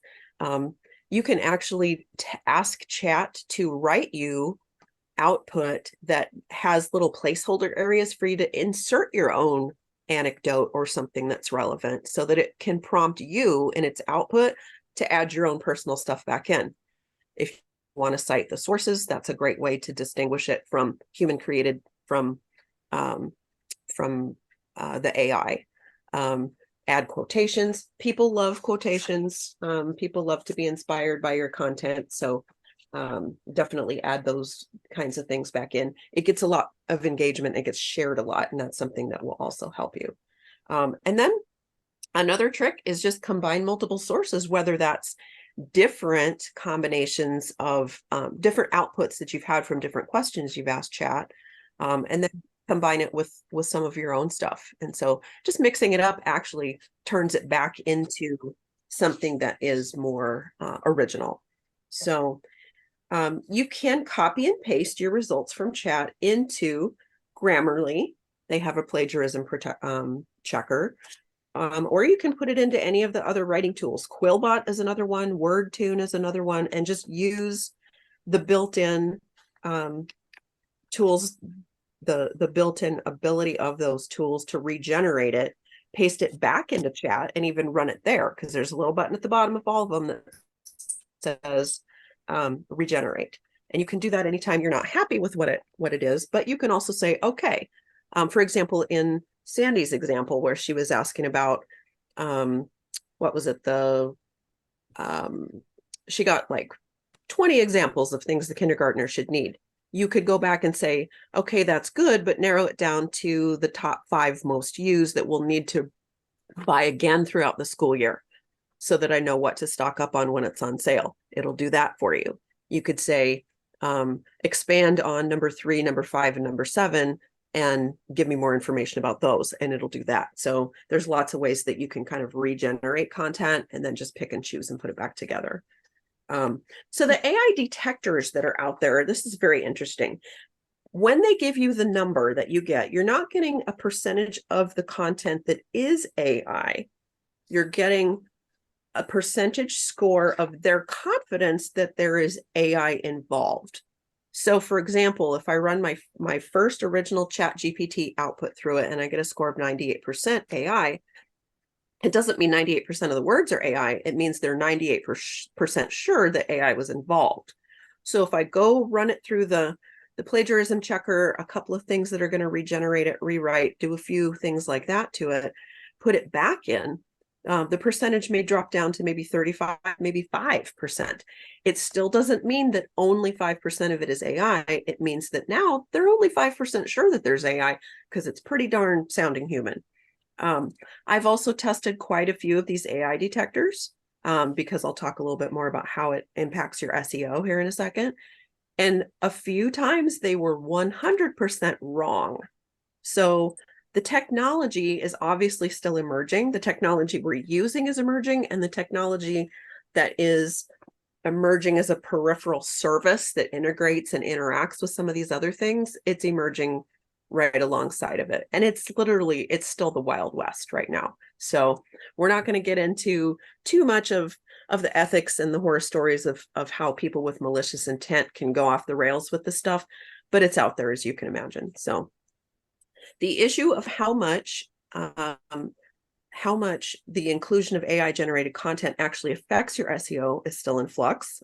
you can actually ask chat to write you output that has little placeholder areas for you to insert your own anecdote or something that's relevant, so that it can prompt you in its output to add your own personal stuff back in. If you want to cite the sources, that's a great way to distinguish it from human created from the AI. Add quotations. People love quotations. People love to be inspired by your content. So definitely add those kinds of things back in. It gets a lot of engagement. It gets shared a lot, and that's something that will also help you. And then another trick is just combine multiple sources, whether that's different combinations of different outputs that you've had from different questions you've asked chat, and then combine it with some of your own stuff. And so just mixing it up actually turns it back into something that is more original. So you can copy and paste your results from chat into Grammarly. They have a plagiarism checker. Or you can put it into any of the other writing tools. Quillbot is another one, WordTune is another one, and just use the built-in tools, the built-in ability of those tools to regenerate it, paste it back into chat, and even run it there, because there's a little button at the bottom of all of them that says regenerate. And you can do that anytime you're not happy with what it is, but you can also say, okay, for example, in Sandy's example, where she was asking about, what was it? She got like 20 examples of things the kindergartner should need. You could go back and say, okay, that's good, but narrow it down to the top 5 most used that we'll need to buy again throughout the school year, so that I know what to stock up on when it's on sale. It'll do that for you. You could say, expand on number 3, number 5, and number 7, and give me more information about those, and it'll do that. So there's lots of ways that you can kind of regenerate content and then just pick and choose and put it back together. So the AI detectors that are out there, this is very interesting. When they give you the number that you get, you're not getting a percentage of the content that is AI. You're getting a percentage score of their confidence that there is AI involved. So for example, if I run my first original ChatGPT output through it and I get a score of 98% AI, it doesn't mean 98% of the words are AI. It means they're 98% sure that AI was involved. So if I go run it through the plagiarism checker, a couple of things that are going to regenerate it, rewrite, do a few things like that to it, put it back in, the percentage may drop down to maybe 35, maybe 5%. It still doesn't mean that only 5% of it is AI. It means that now they're only 5% sure that there's AI, because it's pretty darn sounding human. I've also tested quite a few of these AI detectors, because I'll talk a little bit more about how it impacts your SEO here in a second. And a few times they were 100% wrong. So the technology is obviously still emerging. The technology we're using is emerging, and the technology that is emerging as a peripheral service that integrates and interacts with some of these other things, it's emerging right alongside of it. And it's still the Wild West right now. So we're not going to get into too much of the ethics and the horror stories of how people with malicious intent can go off the rails with this stuff, but it's out there, as you can imagine. So the issue of how much the inclusion of AI generated content actually affects your SEO is still in flux,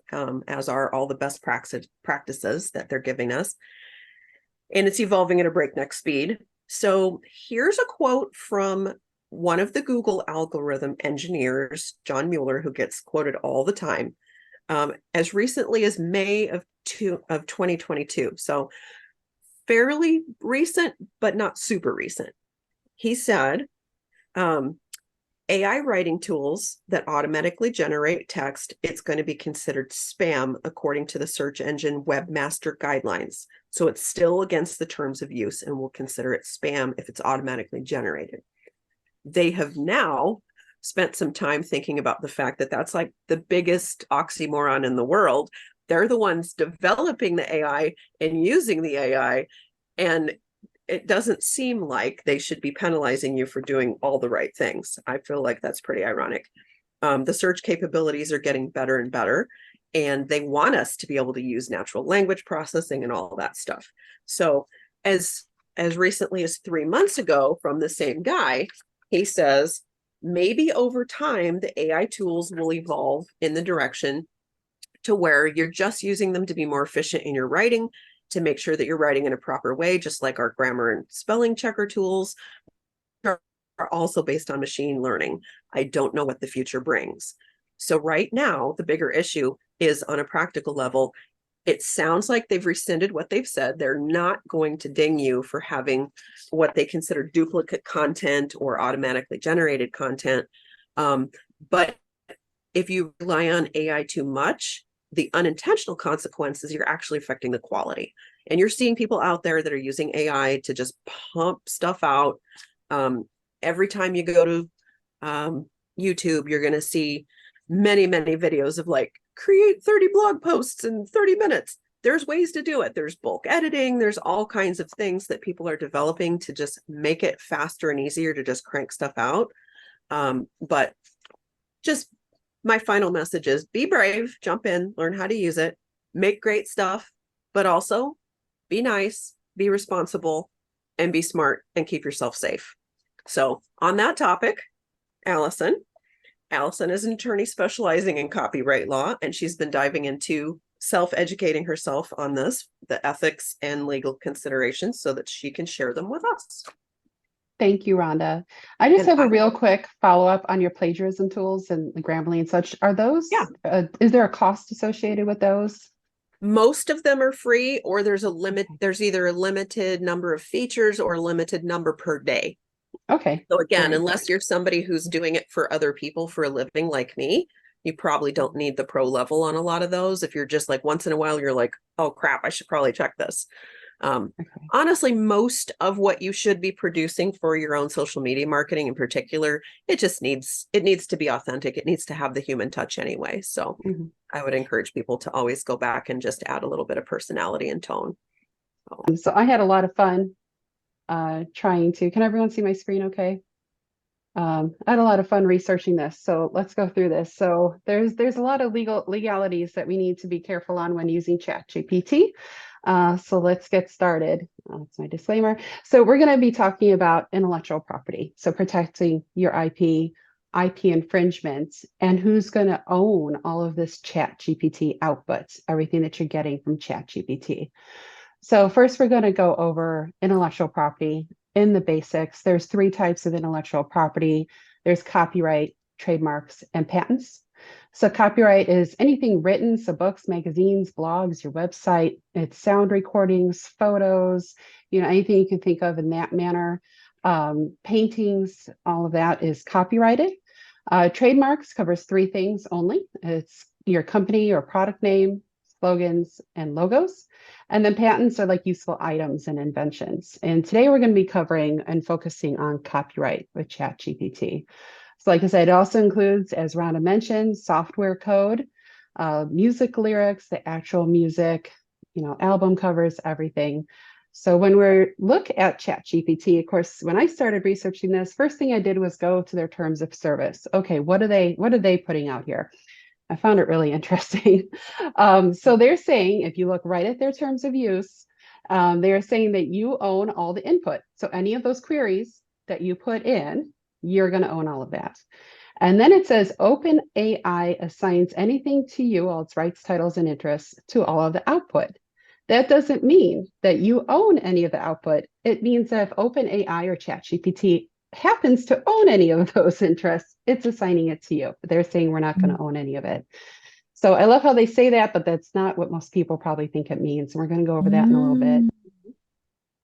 as are all the best practices that they're giving us. And it's evolving at a breakneck speed. So here's a quote from one of the Google algorithm engineers, John Mueller, who gets quoted all the time, as recently as May of 2022. So fairly recent, but not super recent. He said, AI writing tools that automatically generate text, it's going to be considered spam according to the search engine webmaster guidelines. So it's still against the terms of use, and we'll consider it spam if it's automatically generated. They have now spent some time thinking about the fact that that's like the biggest oxymoron in the world. They're the ones developing the AI and using the AI, and it doesn't seem like they should be penalizing you for doing all the right things. I feel like that's pretty ironic. The search capabilities are getting better and better, and they want us to be able to use natural language processing and all that stuff. So as recently as 3 months ago, from the same guy, he says, maybe over time, the AI tools will evolve in the direction to where you're just using them to be more efficient in your writing, to make sure that you're writing in a proper way, just like our grammar and spelling checker tools are also based on machine learning. I don't know what the future brings. So right now, the bigger issue is, on a practical level, It sounds like they've rescinded what they've said. They're not going to ding you for having what they consider duplicate content or automatically generated content. But if you rely on AI too much, the unintentional consequences, you're actually affecting the quality. And you're seeing people out there that are using AI to just pump stuff out. Every time you go to YouTube, you're going to see many, many videos of like, create 30 blog posts in 30 minutes. There's ways to do it. There's bulk editing. There's all kinds of things that people are developing to just make it faster and easier to just crank stuff out. But just my final message is be brave, jump in, learn how to use it, make great stuff, but also be nice, be responsible, and be smart and keep yourself safe. So on that topic, Allison is an attorney specializing in copyright law, and she's been diving into self-educating herself on this, the ethics and legal considerations, so that she can share them with us. Thank you, Rhonda. I just And have a real quick follow-up on your plagiarism tools and the Grammarly and such. Are those, Yeah. Is there a cost associated with those? Most of them are free, or there's a limit. There's either a limited number of features or a limited number per day. Okay. So again, Great. unless you're somebody who's doing it for other people for a living like me, you probably don't need the pro level on a lot of those. If you're just like once in a while, you're like, oh crap, I should probably check this. Okay. Honestly, most of what you should be producing for your own social media marketing in particular, it needs to be authentic. It needs to have the human touch anyway. So I would encourage people to always go back and just add a little bit of personality and tone. So I had a lot of fun trying to, can everyone see my screen okay? I had a lot of fun researching this, so let's go through this. So there's a lot of legalities that we need to be careful on when using ChatGPT. So let's get started. That's my disclaimer. So we're going to be talking about intellectual property. So protecting your IP infringement, and who's going to own all of this ChatGPT outputs, everything that you're getting from ChatGPT. So first, we're going to go over intellectual property in the basics. There's 3 types of intellectual property. There's copyright, trademarks, and patents. So copyright is anything written, so books, magazines, blogs, your website, it's sound recordings, photos, anything you can think of in that manner. Paintings, all of that is copyrighted. Trademarks covers 3 things only. It's your company or product name, slogans, and logos. And then patents are like useful items and inventions. And today we're going to be covering and focusing on copyright with ChatGPT. So like I said, it also includes, as Rhonda mentioned, software code, music lyrics, the actual music, album covers, everything. So when we look at ChatGPT, of course, when I started researching this, first thing I did was go to their terms of service. Okay, what are they putting out here? I found it really interesting. So they're saying, if you look right at their terms of use, they're saying that you own all the input. So any of those queries that you put in, you're going to own all of that. And then it says OpenAI assigns anything to you, all its rights, titles, and interests, to all of the output. That doesn't mean that you own any of the output. It means that if OpenAI or ChatGPT happens to own any of those interests, it's assigning it to you. They're saying we're not going to own any of it. So I love how they say that, but that's not what most people probably think it means. And we're going to go over that in a little bit.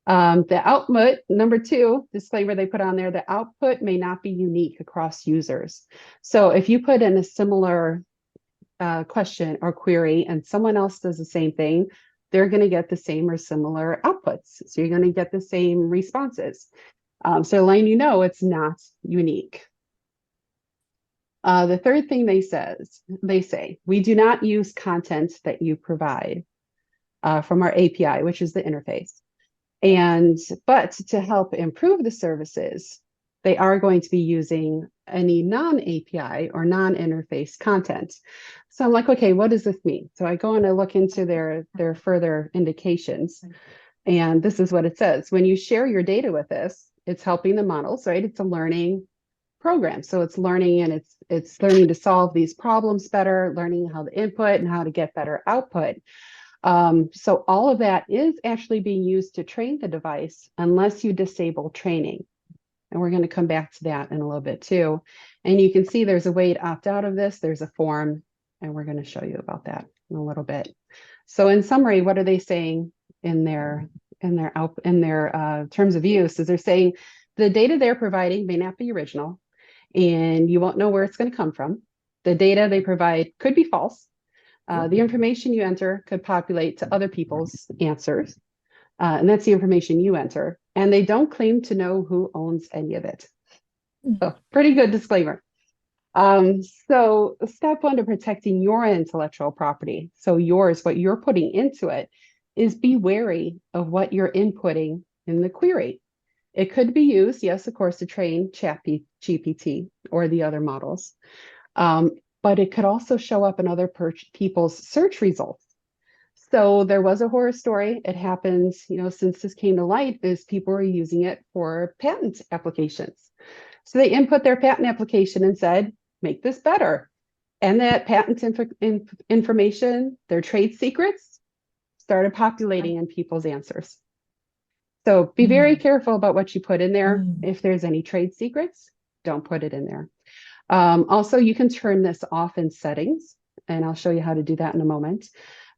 The output, number 2, disclaimer they put on there, the output may not be unique across users. So if you put in a similar question or query and someone else does the same thing, they're going to get the same or similar outputs. So you're going to get the same responses. So letting you know it's not unique. The third thing they say, we do not use content that you provide from our API, which is the interface. But to help improve the services, they are going to be using any non-API or non-interface content. So I'm like, okay, what does this mean? So I go and I look into their further indications. And this is what it says. When you share your data with this, it's helping the models, right? It's a learning program. So it's learning, and it's learning to solve these problems better, learning how to input and how to get better output. So all of that is actually being used to train the device unless you disable training. And we're going to come back to that in a little bit too. And you can see there's a way to opt out of this. There's a form, and we're going to show you about that in a little bit. So in summary, what are they saying in their terms of use is they're saying the data they're providing may not be original and you won't know where it's going to come from. The data they provide could be false. The information you enter could populate to other people's answers. And that's the information you enter. And they don't claim to know who owns any of it. So pretty good disclaimer. So step one to protecting your intellectual property, so yours, what you're putting into it, is be wary of what you're inputting in the query. It could be used, yes, of course, to train ChatGPT or the other models, but it could also show up in other people's search results. So there was a horror story. It happens, since this came to light, is people were using it for patent applications. So they input their patent application and said, make this better. And that patent information, their trade secrets, started populating in people's answers. So be very careful about what you put in there. If there's any trade secrets, don't put it in there. Also, you can turn this off in settings, and I'll show you how to do that in a moment.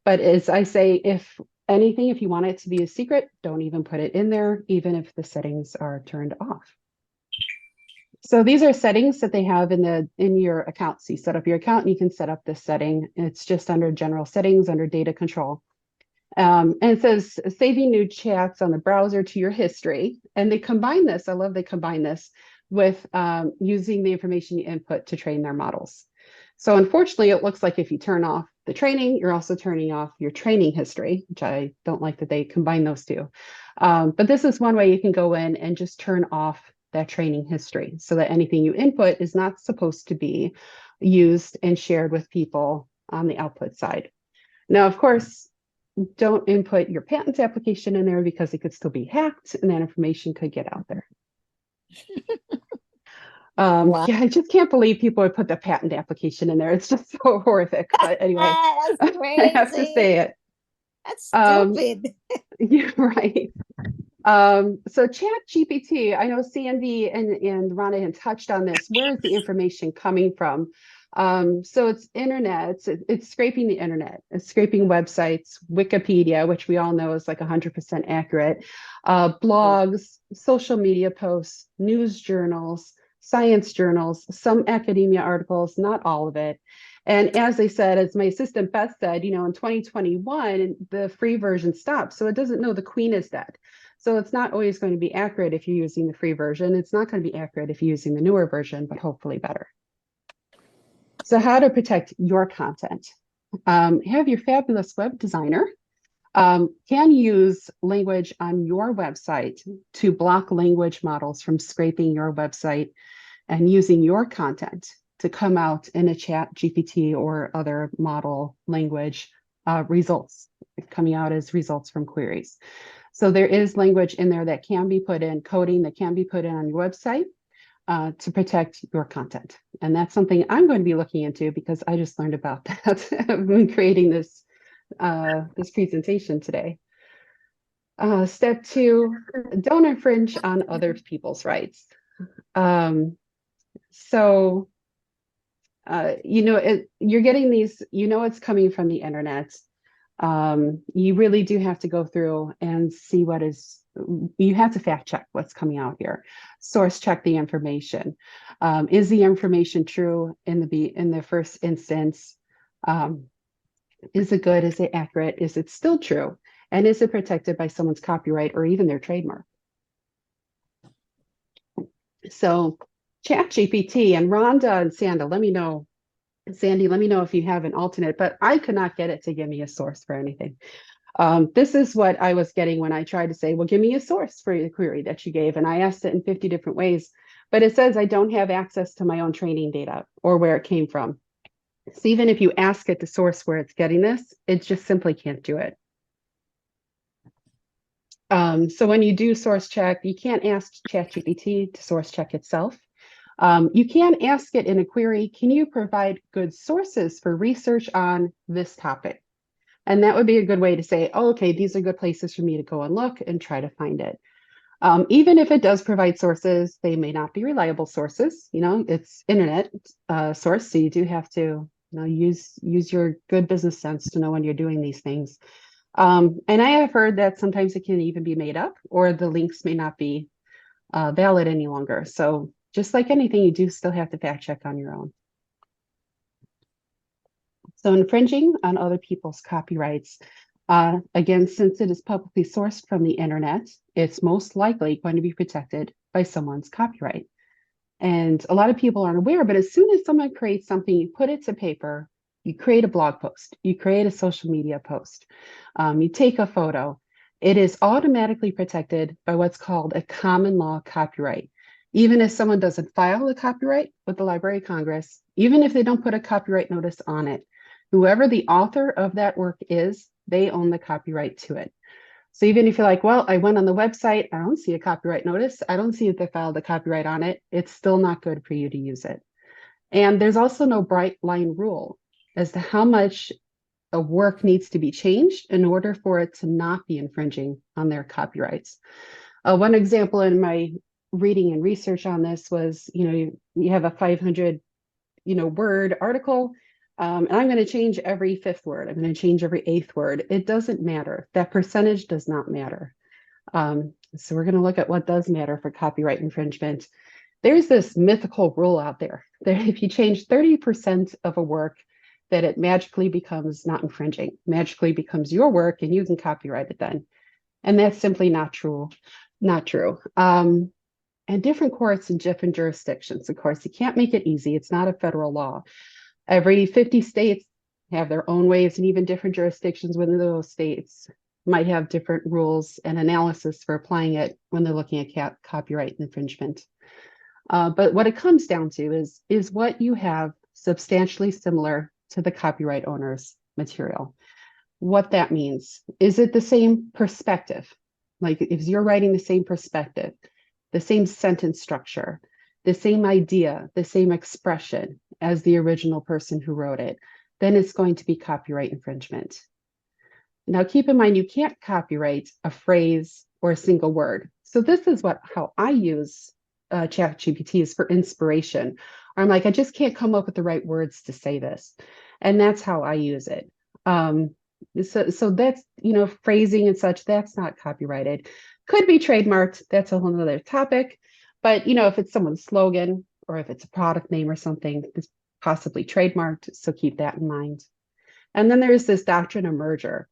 But as I say, if you want it to be a secret, don't even put it in there, even if the settings are turned off. So these are settings that they have in your account. So you set up your account and you can set up this setting. It's just under general settings under data control. And it says saving new chats on the browser to your history. And they combine this. I love they combine this with using the information you input to train their models. So unfortunately, it looks like if you turn off the training, you're also turning off your training history, which I don't like that they combine those two. But this is one way you can go in and just turn off that training history so that anything you input is not supposed to be used and shared with people on the output side. Now, of course, don't input your patent application in there because it could still be hacked and that information could get out there. Wow. Yeah, I just can't believe people would put the patent application in there. It's just so horrific. But anyway, That's I have to say it. That's stupid. Yeah, right. So ChatGPT, I know Sandy and Rhonda had touched on this. Where is the information coming from? So it's internet, it's scraping the internet, it's scraping websites, Wikipedia, which we all know is like 100% accurate, blogs, social media posts, news journals, science journals, some academia articles, not all of it. And as I said, as my assistant Beth said, in 2021, the free version stopped. So it doesn't know the queen is dead. So it's not always going to be accurate if you're using the free version. It's not going to be accurate if you're using the newer version, but hopefully better. So how to protect your content. Have your fabulous web designer can use language on your website to block language models from scraping your website and using your content to come out in a ChatGPT or other model language results, coming out as results from queries. So there is language in there that can be put in, coding that can be put in on your website to protect your content. And that's something I'm going to be looking into because I just learned about that when creating this presentation today. Step 2, don't infringe on other people's rights. You're getting these, it's coming from the internet. You really do have to go through and see you have to fact check what's coming out here. Source check the information. Is the information true in the first instance? Is it good? Is it accurate? Is it still true? And is it protected by someone's copyright or even their trademark? So ChatGPT and Rhonda and Sandy, let me know if you have an alternate, but I could not get it to give me a source for anything. This is what I was getting when I tried to say, well, give me a source for the query that you gave. And I asked it in 50 different ways, but it says I don't have access to my own training data or where it came from. So even if you ask it to source where it's getting this, it just simply can't do it. So when you do source check, you can't ask ChatGPT to source check itself. You can ask it in a query, can you provide good sources for research on this topic? And that would be a good way to say, oh, okay, these are good places for me to go and look and try to find it. Even if it does provide sources, they may not be reliable sources. It's internet source, so you do have to use your good business sense to know when you're doing these things. And I have heard that sometimes it can even be made up, or the links may not be valid any longer. So just like anything, you do still have to fact check on your own. So infringing on other people's copyrights. Again, since it is publicly sourced from the internet, it's most likely going to be protected by someone's copyright. And a lot of people aren't aware, but as soon as someone creates something, you put it to paper, you create a blog post, you create a social media post, you take a photo, it is automatically protected by what's called a common law copyright. Even if someone doesn't file the copyright with the Library of Congress, even if they don't put a copyright notice on it, whoever the author of that work is, they own the copyright to it. So even if you're like, well, I went on the website, I don't see a copyright notice, I don't see if they filed a copyright on it, it's still not good for you to use it. And there's also no bright line rule as to how much a work needs to be changed in order for it to not be infringing on their copyrights. One example in my reading and research on this was, you have a 500, word article, and I'm going to change every fifth word. I'm going to change every eighth word. It doesn't matter. That percentage does not matter. So we're going to look at what does matter for copyright infringement. There's this mythical rule out there that if you change 30% of a work, that it magically becomes not infringing, magically becomes your work and you can copyright it then. And that's simply not true. Not true. And different courts in different jurisdictions, of course, you can't make it easy. It's not a federal law. Every 50 states have their own ways, and even different jurisdictions within those states might have different rules and analysis for applying it when they're looking at copyright infringement. But what it comes down to is what you have substantially similar to the copyright owner's material. What that means. Is it the same perspective? Like if you're writing the same perspective, the same sentence structure, the same idea, the same expression as the original person who wrote it, then it's going to be copyright infringement. Now, keep in mind, you can't copyright a phrase or a single word. So this is how I use ChatGPT is for inspiration. I'm like, I just can't come up with the right words to say this. And that's how I use it. So that's, phrasing and such, that's not copyrighted. Could be trademarked. That's a whole other topic. But, if it's someone's slogan or if it's a product name or something, it's possibly trademarked. So keep that in mind. And then there's this doctrine of merger.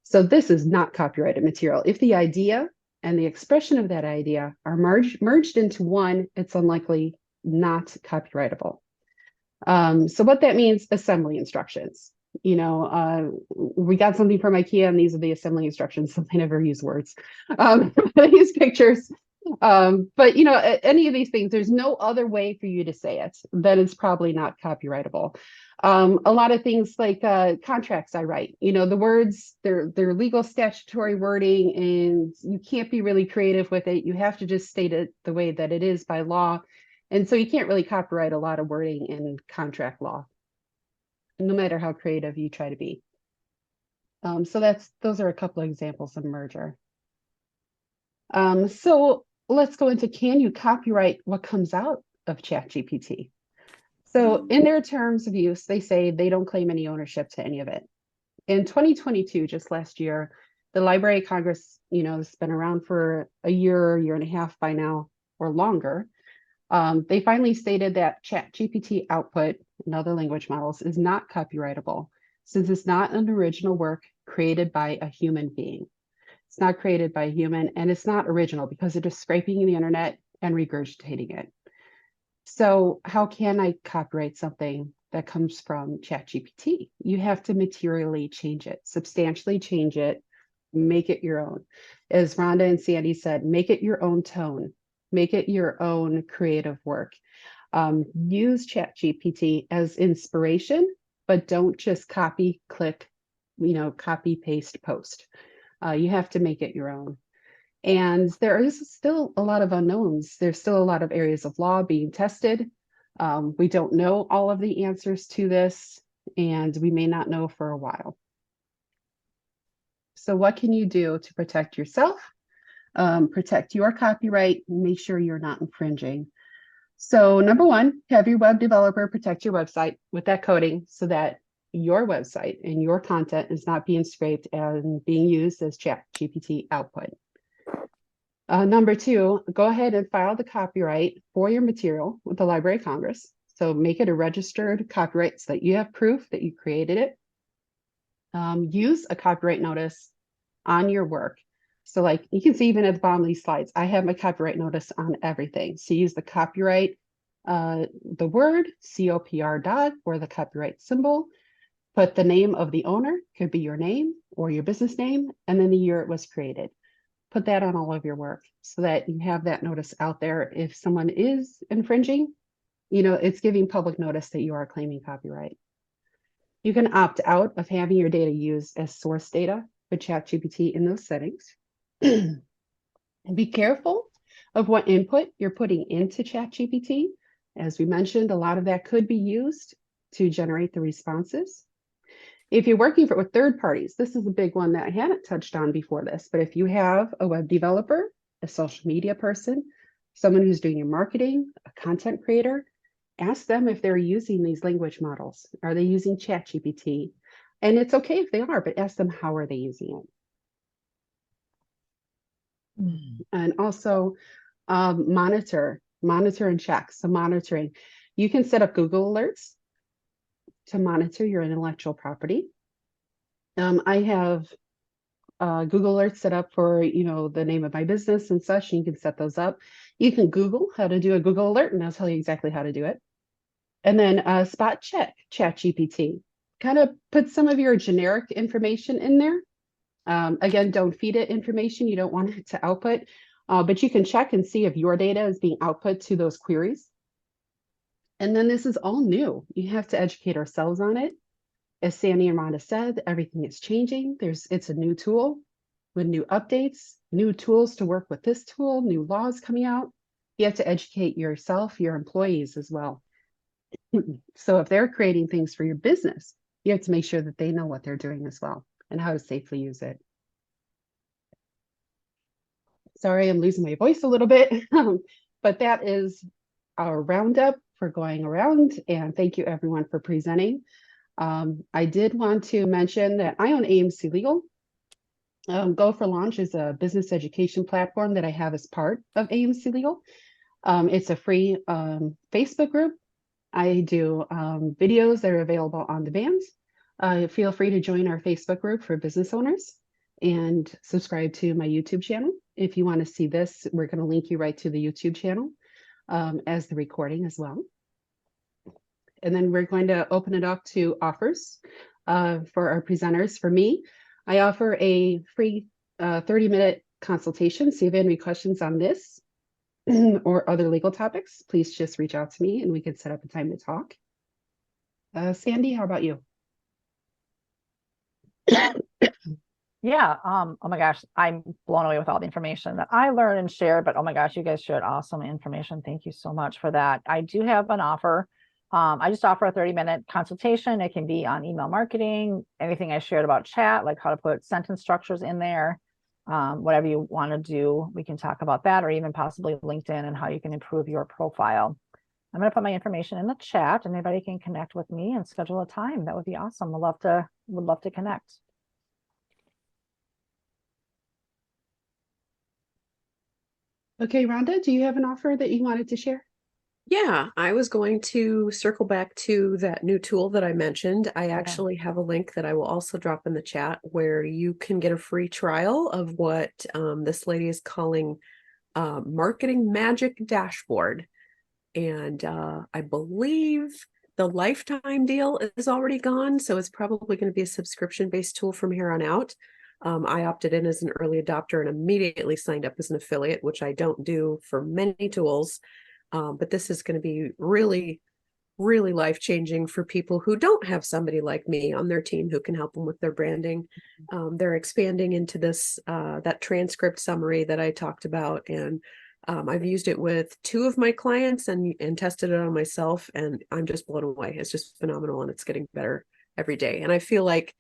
So this is not copyrighted material. If the idea and the expression of that idea are merged into one, it's unlikely not copyrightable. So what that means, assembly instructions. We got something from IKEA and these are the assembly instructions. So I never use words. I use pictures. But any of these things, there's no other way for you to say it. That is probably not copyrightable. A lot of things like contracts I write, the words, they're legal statutory wording, and you can't be really creative with it. You have to just state it the way that it is by law. And so you can't really copyright a lot of wording in contract law, no matter how creative you try to be. So those are a couple of examples of merger. So let's go into, can you copyright what comes out of ChatGPT? So in their terms of use, they say they don't claim any ownership to any of it. In 2022, just last year, the Library of Congress, has been around for a year and a half by now or longer. They finally stated that ChatGPT output and other language models is not copyrightable since it's not an original work created by a human being. It's not created by a human, and it's not original because it is scraping the internet and regurgitating it. So how can I copyright something that comes from ChatGPT? You have to materially change it, substantially change it, make it your own. As Rhonda and Sandy said, make it your own tone, make it your own creative work. Use ChatGPT as inspiration, but don't just copy, click, copy, paste, post. You have to make it your own. And there is still a lot of unknowns. There's still a lot of areas of law being tested. We don't know all of the answers to this, and we may not know for a while. So what can you do to protect yourself, protect your copyright, and make sure you're not infringing? So number one, have your web developer protect your website with that coding so that your website and your content is not being scraped and being used as ChatGPT output. Number two, go ahead and file the copyright for your material with the Library of Congress. So make it a registered copyright so that you have proof that you created it. Use a copyright notice on your work. So like you can see even at the bottom of these slides, I have my copyright notice on everything. So use the copyright, the word COPR dot or the copyright symbol, put the name of the owner, could be your name or your business name, and then the year it was created. Put that on all of your work so that you have that notice out there. If someone is infringing, you know, it's giving public notice that you are claiming copyright. You can opt out of having your data used as source data with ChatGPT in those settings. And be careful of what input you're putting into ChatGPT. As we mentioned, a lot of that could be used to generate the responses. If you're working with third parties, this is a big one that I hadn't touched on before this, but if you have a web developer, a social media person, someone who's doing your marketing, a content creator, ask them if they're using these language models. Are they using ChatGPT? And it's okay if they are, but ask them how are they using it. And also monitor and check. So monitoring, you can set up Google alerts to monitor your intellectual property. I have Google alerts set up for, you know, the name of my business and such. And you can set those up. You can Google how to do a Google alert, and I'll tell you exactly how to do it. And then spot check ChatGPT. Kind of put some of your generic information in there. Again, don't feed it information you don't want it to output, but you can check and see if your data is being output to those queries. And then this is all new. You have to educate ourselves on it. As Sandy and Rhonda said, everything is changing. It's a new tool with new updates, new tools to work with this tool, new laws coming out. You have to educate yourself, your employees as well. So if they're creating things for your business, you have to make sure that they know what they're doing as well and how to safely use it. Sorry, I'm losing my voice a little bit, but that is our roundup for going around. And thank you everyone for presenting. I did want to mention that I own AMC Legal. Go for Launch is a business education platform that I have as part of AMC Legal. It's a free Facebook group. I do videos that are available on demand. Feel free to join our Facebook group for business owners and subscribe to my YouTube channel. If you want to see this, we're going to link you right to the YouTube channel as the recording as well. And then we're going to open it up to offers for our presenters. For me, I offer a free 30-minute consultation. So if you have any questions on this or other legal topics, please just reach out to me and we can set up a time to talk. Sandy, how about you? Yeah. Oh my gosh, I'm blown away with all the information that I learned and shared, but oh my gosh, you guys shared awesome information. Thank you so much for that. I do have an offer. I just offer a 30-minute consultation. It can be on email marketing, anything I shared about chat, like how to put sentence structures in there, whatever you want to do, we can talk about that, or even possibly LinkedIn and how you can improve your profile. I'm going to put my information in the chat and anybody can connect with me and schedule a time. That would be awesome. Would love to connect. Okay, Rhonda, do you have an offer that you wanted to share? Yeah, I was going to circle back to that new tool that I mentioned. I actually have a link that I will also drop in the chat where you can get a free trial of what this lady is calling Marketing Magic Dashboard. And I believe the lifetime deal is already gone, so it's probably going to be a subscription-based tool from here on out. I opted in as an early adopter and immediately signed up as an affiliate, which I don't do for many tools. But this is going to be really, really life-changing for people who don't have somebody like me on their team who can help them with their branding. They're expanding into this, that transcript summary that I talked about. And I've used it with 2 of my clients and tested it on myself, and I'm just blown away. It's just phenomenal, and it's getting better every day. And I feel like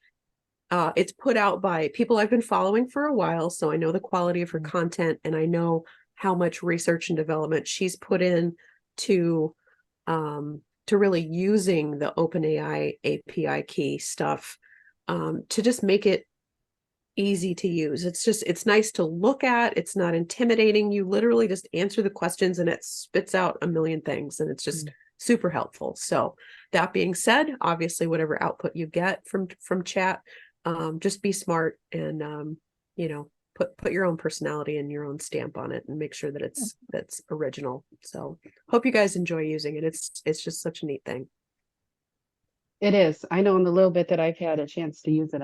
it's put out by people I've been following for a while, so I know the quality of her content, and I know how much research and development she's put in to really using the OpenAI API key stuff to just make it easy to use. It's nice to look at. It's not intimidating. You literally just answer the questions and it spits out a million things, and it's just super helpful. So that being said, obviously whatever output you get from chat, just be smart and put your own personality and your own stamp on it and make sure that that's original. So hope you guys enjoy using it. It's just such a neat thing. It is. I know in the little bit that I've had a chance to use it,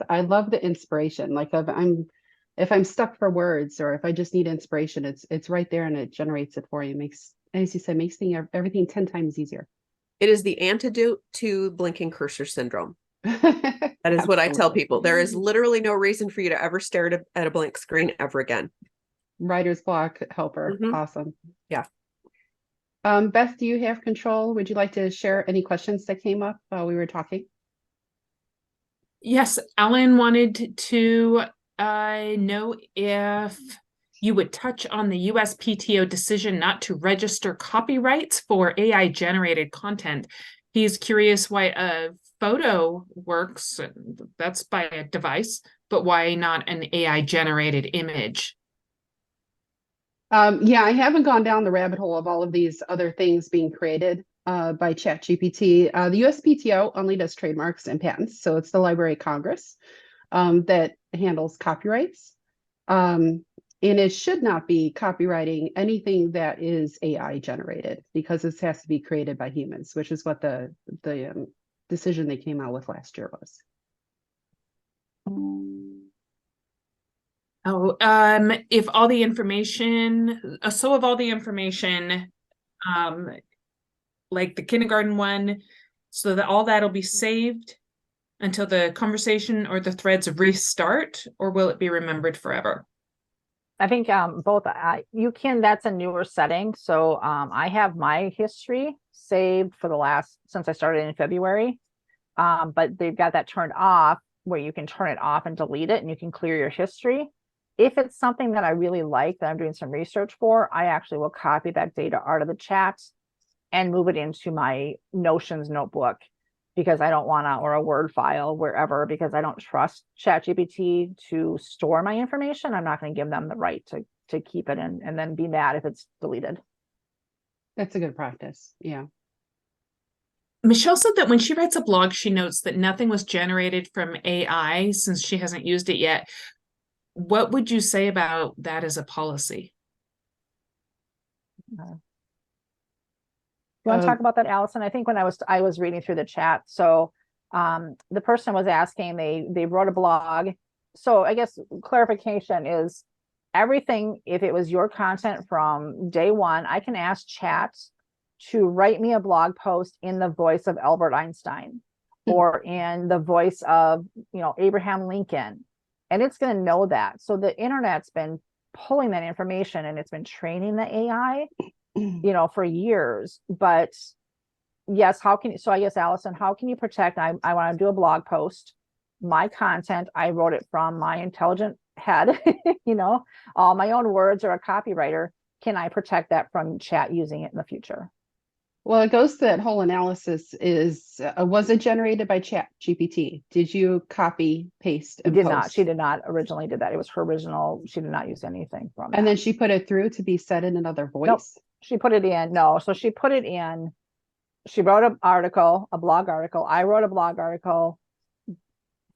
I love the inspiration. Like if I'm stuck for words, or if I just need inspiration, it's right there and it generates it for you. Makes, as you said, makes everything 10 times easier. It is the antidote to blinking cursor syndrome. That is what I tell people. There is literally no reason for you to ever stare at a blank screen ever again. Writer's block helper. Awesome. Yeah. Beth, do you have control? Would you like to share any questions that came up while we were talking? Yes, Ellen wanted to know if you would touch on the USPTO decision not to register copyrights for AI-generated content. He's curious why a photo works, that's by a device, but why not an AI-generated image? Yeah, I haven't gone down the rabbit hole of all of these other things being created by ChatGPT. The USPTO only does trademarks and patents, so it's the Library of Congress that handles copyrights. And it should not be copyrighting anything that is AI generated, because this has to be created by humans, which is what the decision they came out with last year was. Oh, if all the information, of all the information, like the kindergarten one, so that all that'll be saved until the conversation or the threads restart, or will it be remembered forever? I think both. You can, that's a newer setting. So I have my history saved for since I started in February. But they've got that turned off where you can turn it off and delete it, and you can clear your history. If it's something that I really like, that I'm doing some research for, I actually will copy that data out of the chat and move it into my Notions notebook, because I don't want to, or a Word file, wherever, because I don't trust ChatGPT to store my information. I'm not going to give them the right to keep it in and then be mad if it's deleted. That's a good practice. Yeah. Michelle said that when she writes a blog, she notes that nothing was generated from AI since she hasn't used it yet. What would you say about that as a policy? You want to talk about that, Allison? I think when I was reading through the chat, so the person was asking, they wrote a blog. So I guess clarification is everything, if it was your content from day one, I can ask chat to write me a blog post in the voice of Albert Einstein or in the voice of, Abraham Lincoln. And it's going to know that. So the internet's been pulling that information and it's been training the AI, for years. But yes, so I guess, Allison, how can you protect, I want to do a blog post, my content, I wrote it from my intelligent head, all my own words, or a copywriter, can I protect that from chat using it in the future? Well, it goes to that whole analysis is, was it generated by ChatGPT? Did you copy, paste, and post? She did not originally did that. It was her original. She did not use anything from that. And then she put it through to be said in another voice? Nope. She put it in. No. So she put it in. She wrote an article, a blog article. I wrote a blog article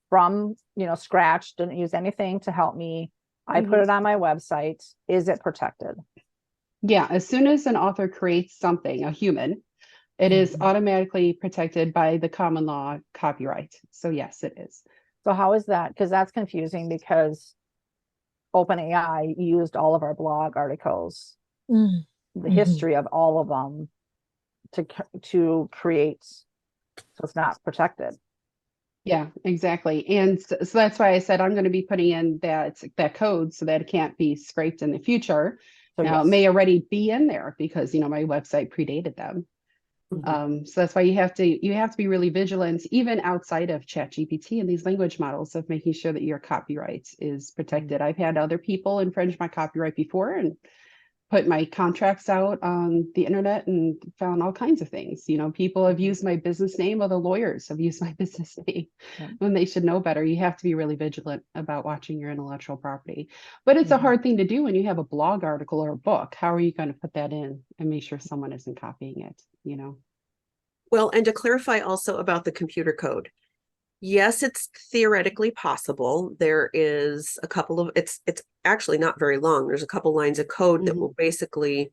from, scratch, didn't use anything to help me. I put it on my website. Is it protected? Yeah, as soon as an author creates something, a human, it is automatically protected by the common law copyright. So yes, it is. So how is that? Because that's confusing, because OpenAI used all of our blog articles, the history of all of them to create, so it's not protected. Yeah, exactly. And so that's why I said I'm going to be putting in that code so that it can't be scraped in the future. So now, yes, it may already be in there because, my website predated them. So that's why you have to be really vigilant, even outside of ChatGPT and these language models, of making sure that your copyright is protected. I've had other people infringe my copyright before, and put my contracts out on the internet and found all kinds of things. You know, people have used my business name, other lawyers have used my business name when they should know better. You have to be really vigilant about watching your intellectual property. But it's a hard thing to do when you have a blog article or a book. How are you going to put that in and make sure someone isn't copying it, you know? Well, and to clarify also about the computer code. Yes, it's theoretically possible. There is a couple of, it's actually not very long. There's a couple lines of code that will basically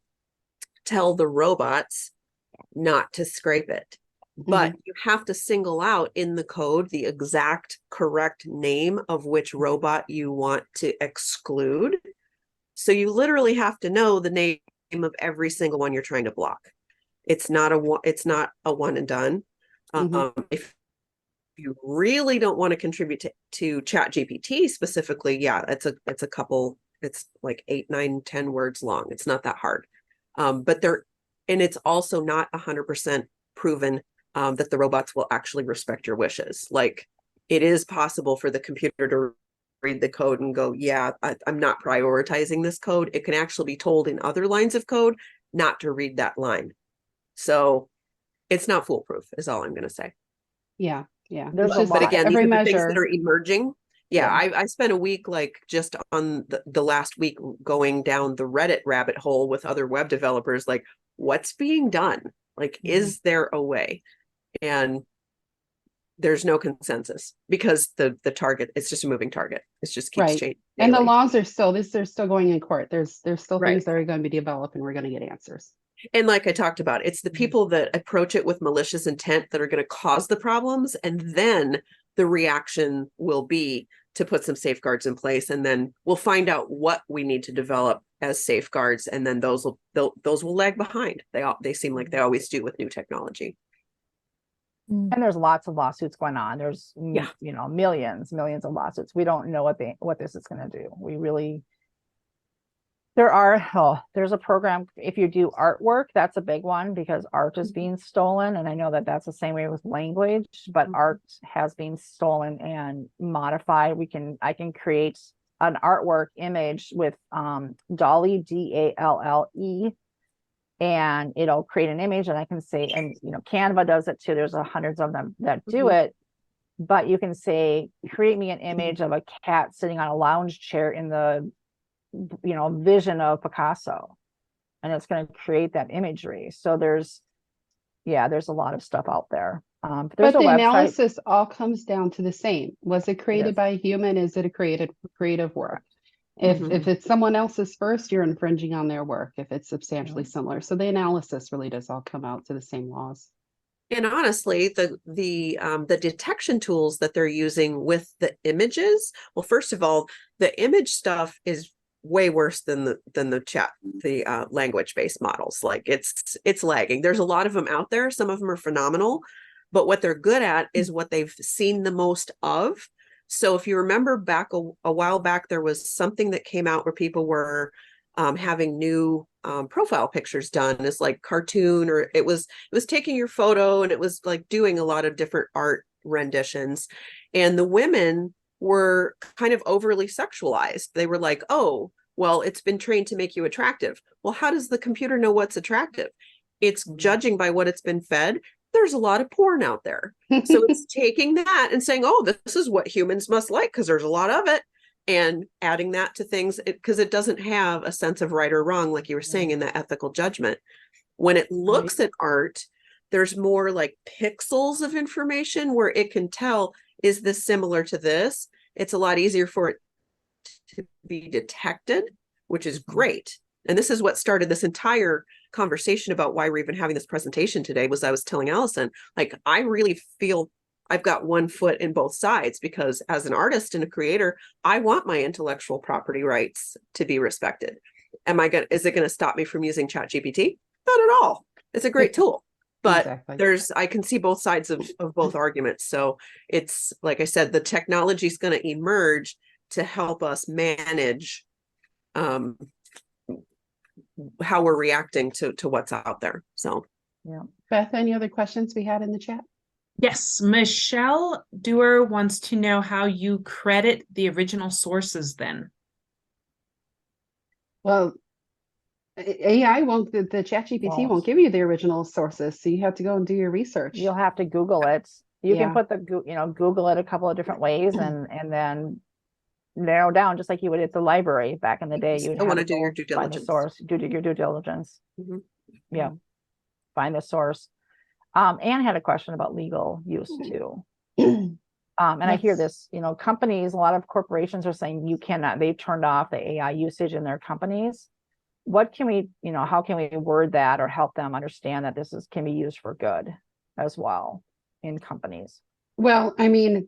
tell the robots not to scrape it. But you have to single out in the code the exact correct name of which robot you want to exclude. So you literally have to know the name of every single one you're trying to block. It's not a one and done. If you really don't want to contribute to ChatGPT specifically, yeah, it's a couple, it's like 8, 9, 10 words long. It's not that hard. But and it's also not 100% proven that the robots will actually respect your wishes. Like, it is possible for the computer to read the code and go, yeah, I'm not prioritizing this code. It can actually be told in other lines of code not to read that line. So it's not foolproof is all I'm going to say. Yeah. Yeah. There's It's a just lot. But again, these every are the things measure. that are emerging. Yeah, I spent a week like just on the last week going down the Reddit rabbit hole with other web developers, like, what's being done? Like, is there a way? And there's no consensus because the target, it's just a moving target. It just keeps Right. changing. And the daily. laws are still, they're still going in court. There's still Right. things that are going to be developed and we're going to get answers. And like I talked about, it's the people that approach it with malicious intent that are going to cause the problems. And then the reaction will be to put some safeguards in place. And then we'll find out what we need to develop as safeguards. And then those will lag behind. They seem like they always do with new technology. And there's lots of lawsuits going on. There's, Yeah. you know, millions of lawsuits. We don't know what this is going to do. We really, there's a program. If you do artwork, that's a big one because art is being stolen. And I know that that's the same way with language, but art has been stolen and modified. I can create an artwork image with Dolly, DALLE, and it'll create an image, and I can say, and you know, Canva does it too. There's hundreds of them that do it, but you can say, create me an image of a cat sitting on a lounge chair in the, you know, vision of Picasso, and it's going to create that imagery. So there's a lot of stuff out there. But the website. analysis all comes down to the same. Was it created by a human? Is it a creative work? If it's someone else's first, you're infringing on their work if it's substantially similar. So the analysis really does all come out to the same laws. And honestly, the detection tools that they're using with the images, well, first of all, the image stuff is way worse than the language-based models. Like, it's lagging. There's a lot of them out there. Some of them are phenomenal, but what they're good at is what they've seen the most of. So if you remember back a while back, there was something that came out where people were having new profile pictures done as like cartoon, or it was taking your photo and it was like doing a lot of different art renditions. And the women were kind of overly sexualized. They were like, oh, well, it's been trained to make you attractive. Well, how does the computer know what's attractive? It's judging by what it's been fed. There's a lot of porn out there. So it's taking that and saying, oh, this is what humans must like because there's a lot of it, and adding that to things because it doesn't have a sense of right or wrong, like you were saying, in that ethical judgment. When it looks at art, there's more like pixels of information where it can tell, is this similar to this? It's a lot easier for it to be detected, which is great. And this is what started this entire conversation about why we're even having this presentation today. Was I was telling Allison, like, I really feel I've got one foot in both sides, because as an artist and a creator, I want my intellectual property rights to be respected. Is it going to stop me from using ChatGPT? Not at all. It's a great tool, but I can see both sides of both arguments. So it's, like I said, the technology is going to emerge to help us manage how we're reacting to what's out there. So, yeah. Beth, any other questions we had in the chat? Yes, Michelle Dewar wants to know how you credit the original sources then. Well, AI won't, the ChatGPT Won't. won't give you the original sources, so you have to go and do your research. You'll have to Google it. You Yeah. can put the, Google it a couple of different ways and then narrow down, just like you would at the library back in the day. You would Still have want to to do your go due find the diligence. source, do your due diligence. Mhm. Yeah. Find the source. Anne had a question about legal use too. And I hear That's- this, companies, a lot of corporations are saying they've turned off the AI usage in their companies. What can we, how can we word that or help them understand that can be used for good as well in companies? Well, I mean,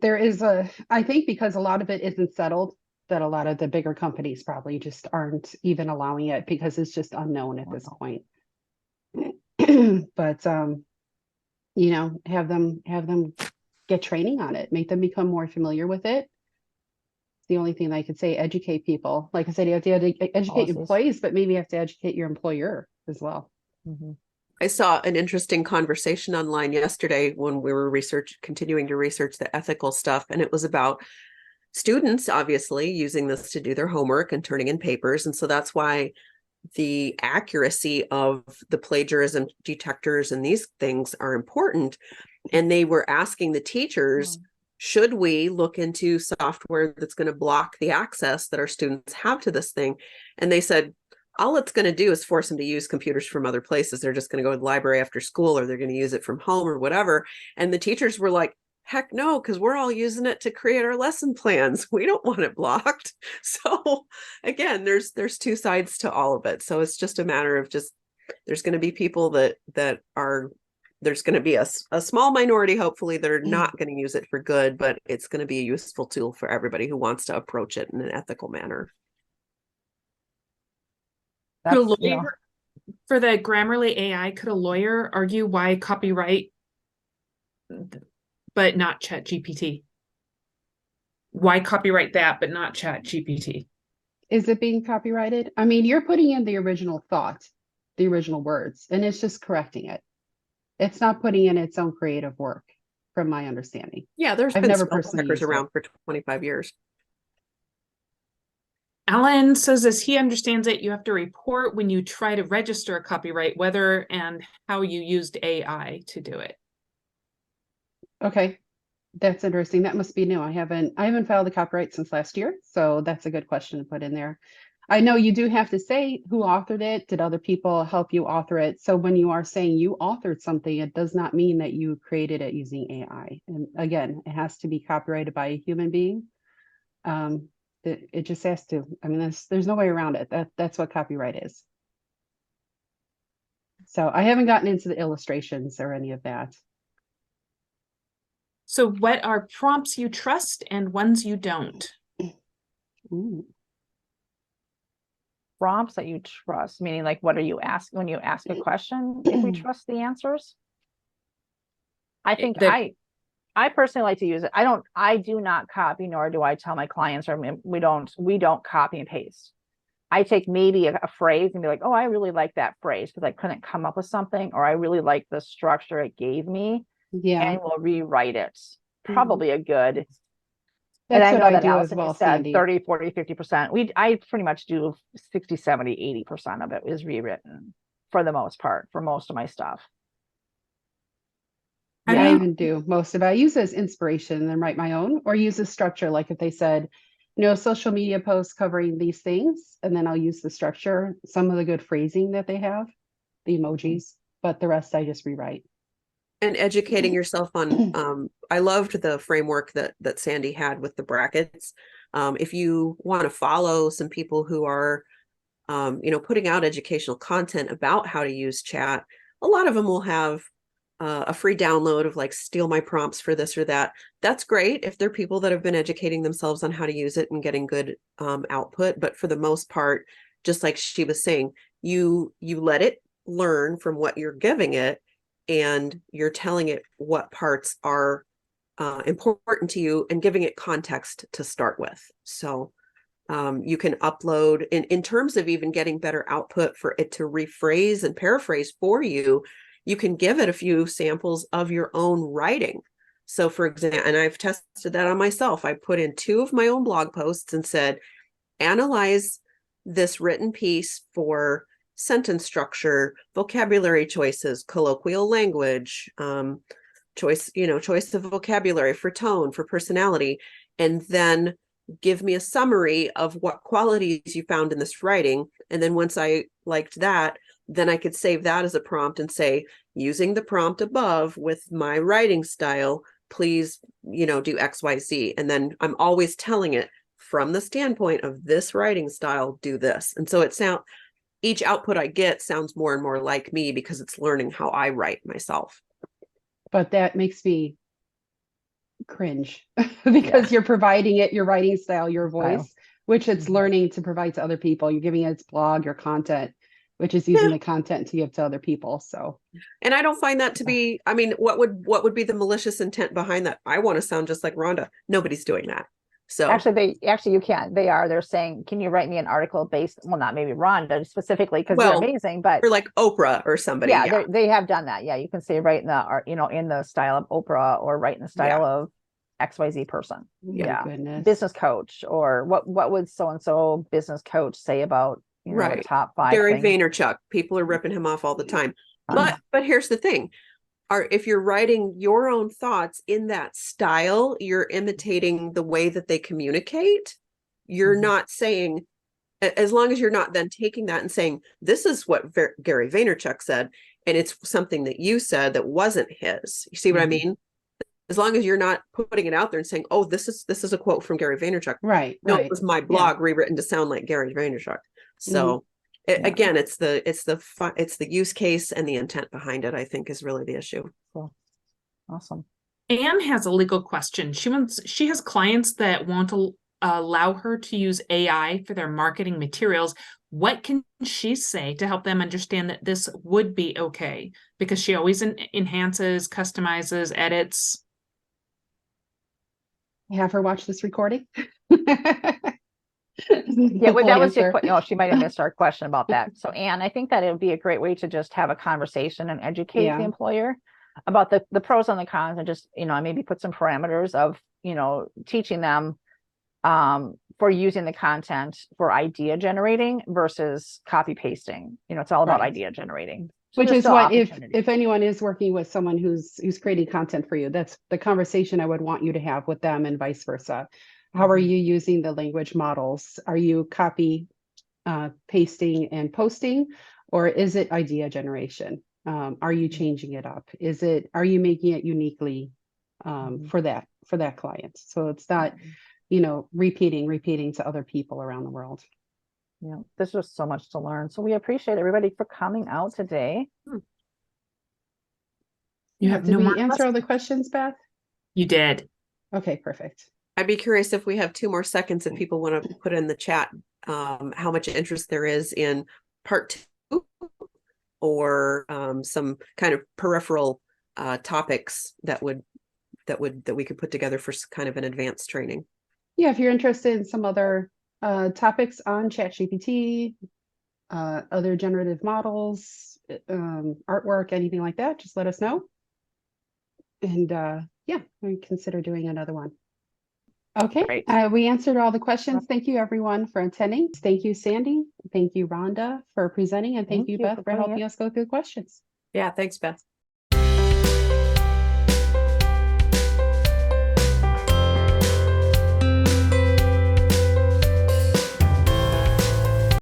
I think because a lot of it isn't settled, that a lot of the bigger companies probably just aren't even allowing it because it's just unknown at this point. But have them get training on it, make them become more familiar with it. It's the only thing I could say, educate people. Like I said, you have to educate Policies. employees, but maybe you have to educate your employer as well. Mhm. I saw an interesting conversation online yesterday when we were continuing to research the ethical stuff, and it was about students obviously using this to do their homework and turning in papers. And so that's why the accuracy of the plagiarism detectors and these things are important. And they were asking the teachers, should we look into software that's going to block the access that our students have to this thing? And they said, all it's going to do is force them to use computers from other places. They're just going to go to the library after school, or they're going to use it from home or whatever. And the teachers were like, heck no, because we're all using it to create our lesson plans. We don't want it blocked. So again, there's two sides to all of it. So it's just a matter of there's going to be people that are, there's going to be a small minority, hopefully, that are not going to use it for good, but it's going to be a useful tool for everybody who wants to approach it in an ethical manner. Could a That's, lawyer, for the Grammarly AI, could a lawyer argue why copyright, but not ChatGPT? Why copyright that, but not ChatGPT? Is it being copyrighted? I mean, you're putting in the original thought, the original words, and it's just correcting it. It's not putting in its own creative work, from my understanding. Yeah, there's I've been never spell personally checkers used it. around for 25 years. Alan says, as he understands it, you have to report when you try to register a copyright, whether and how you used AI to do it. Okay, that's interesting. That must be new. I haven't filed a copyright since last year, so that's a good question to put in there. I know you do have to say who authored it. Did other people help you author it? So when you are saying you authored something, it does not mean that you created it using AI. And again, it has to be copyrighted by a human being. It just has to. I mean, there's no way around it. That's what copyright is. So I haven't gotten into the illustrations or any of that. So what are prompts you trust and ones you don't? Ooh. prompts that you trust, meaning like, what are you asking when you ask a question? If we trust the answers, I think I personally like to use it. I do not copy, nor do I tell my clients, or we don't copy and paste. I take maybe a phrase and be like, oh, I really like that phrase because I couldn't come up with something, or I really like the structure it gave me. Yeah. And we'll rewrite it. Probably a good. That's and I what know I that do Allison as well, said Sandy. 30, 40, 50%. I pretty much do 60, 70, 80% of it is rewritten for the most part, for most of my stuff. Yeah, I even do most of it. I use it as inspiration and then write my own, or use a structure. Like if they said, social media posts covering these things, and then I'll use the structure, some of the good phrasing that they have, the emojis, but the rest I just rewrite. And educating yourself on, I loved the framework that Sandy had with the brackets. If you want to follow some people who are, putting out educational content about how to use chat, a lot of them will have a free download of like steal my prompts for this or that. That's great if they're people that have been educating themselves on how to use it and getting good output. But for the most part, just like she was saying, you let it learn from what you're giving it, and you're telling it what parts are important to you and giving it context to start with. So you can upload in terms of even getting better output for it to rephrase and paraphrase for you. You can give it a few samples of your own writing. So for example, and I've tested that on myself. I put in 2 of my own blog posts and said, analyze this written piece for sentence structure, vocabulary choices, colloquial language, choice of vocabulary for tone, for personality, and then give me a summary of what qualities you found in this writing. And then once I liked that, then I could save that as a prompt and say, using the prompt above with my writing style, please, do X, Y, Z. And then I'm always telling it from the standpoint of this writing style, do this. And so each output I get sounds more and more like me because it's learning how I write myself. But that makes me cringe because you're providing it your writing style, your voice, which it's learning to provide to other people. You're giving it its blog, your content, which is using the content to give to other people. So, and I don't find that to be, I mean, what would be the malicious intent behind that? I want to sound just like Rhonda. Nobody's doing that. So actually you can't. They're saying, can you write me an article based, well, not maybe Rhonda specifically because they're amazing, but or like Oprah or somebody. Yeah, they have done that. Yeah, you can say write in the art, in the style of Oprah or write in the style of XYZ person. My goodness. Business coach, or what would so and so business coach say about the top 5 Gary things. Vaynerchuk. People are ripping him off all the time. But here's the thing. If you're writing your own thoughts in that style, you're imitating the way that they communicate. You're not saying, as long as you're not then taking that and saying, this is what Gary Vaynerchuk said, and it's something that you said that wasn't his. You see what I mean? As long as you're not putting it out there and saying, oh, this is a quote from Gary Vaynerchuk. Right. No, it was my blog rewritten to sound like Gary Vaynerchuk. So again, it's the use case and the intent behind it, I think, is really the issue. Cool. Awesome. Anne has a legal question. She has clients that want to allow her to use AI for their marketing materials. What can she say to help them understand that this would be okay? Because she always enhances, customizes, edits. Have her watch this recording. Yeah, well, that was she might have missed our question about that. So Anne, I think that it would be a great way to just have a conversation and educate the employer about the pros and the cons, and just, maybe put some parameters of, teaching them for using the content for idea generating versus copy pasting. It's all about idea generating. So which is what, if anyone is working with someone who's creating content for you, that's the conversation I would want you to have with them, and vice versa. How are you using the language models? Are you copy pasting and posting, or is it idea generation? Are you changing it up? Are you making it uniquely for that client? So it's not, repeating to other people around the world. Yeah, there's just so much to learn. So we appreciate everybody for coming out today. Did we answer all the questions, Beth? You did. Okay, perfect. I'd be curious if we have 2 more seconds, if people want to put in the chat how much interest there is in part 2 or some kind of peripheral topics that we could put together for kind of an advanced training. Yeah, if you're interested in some other topics on ChatGPT, other generative models, artwork, anything like that, just let us know. And we consider doing another one. Okay, we answered all the questions. Thank you everyone for attending. Thank you, Sandy. Thank you, Rhonda, for presenting, and thank you, Beth, for helping us go through the questions. Yeah, thanks, Beth.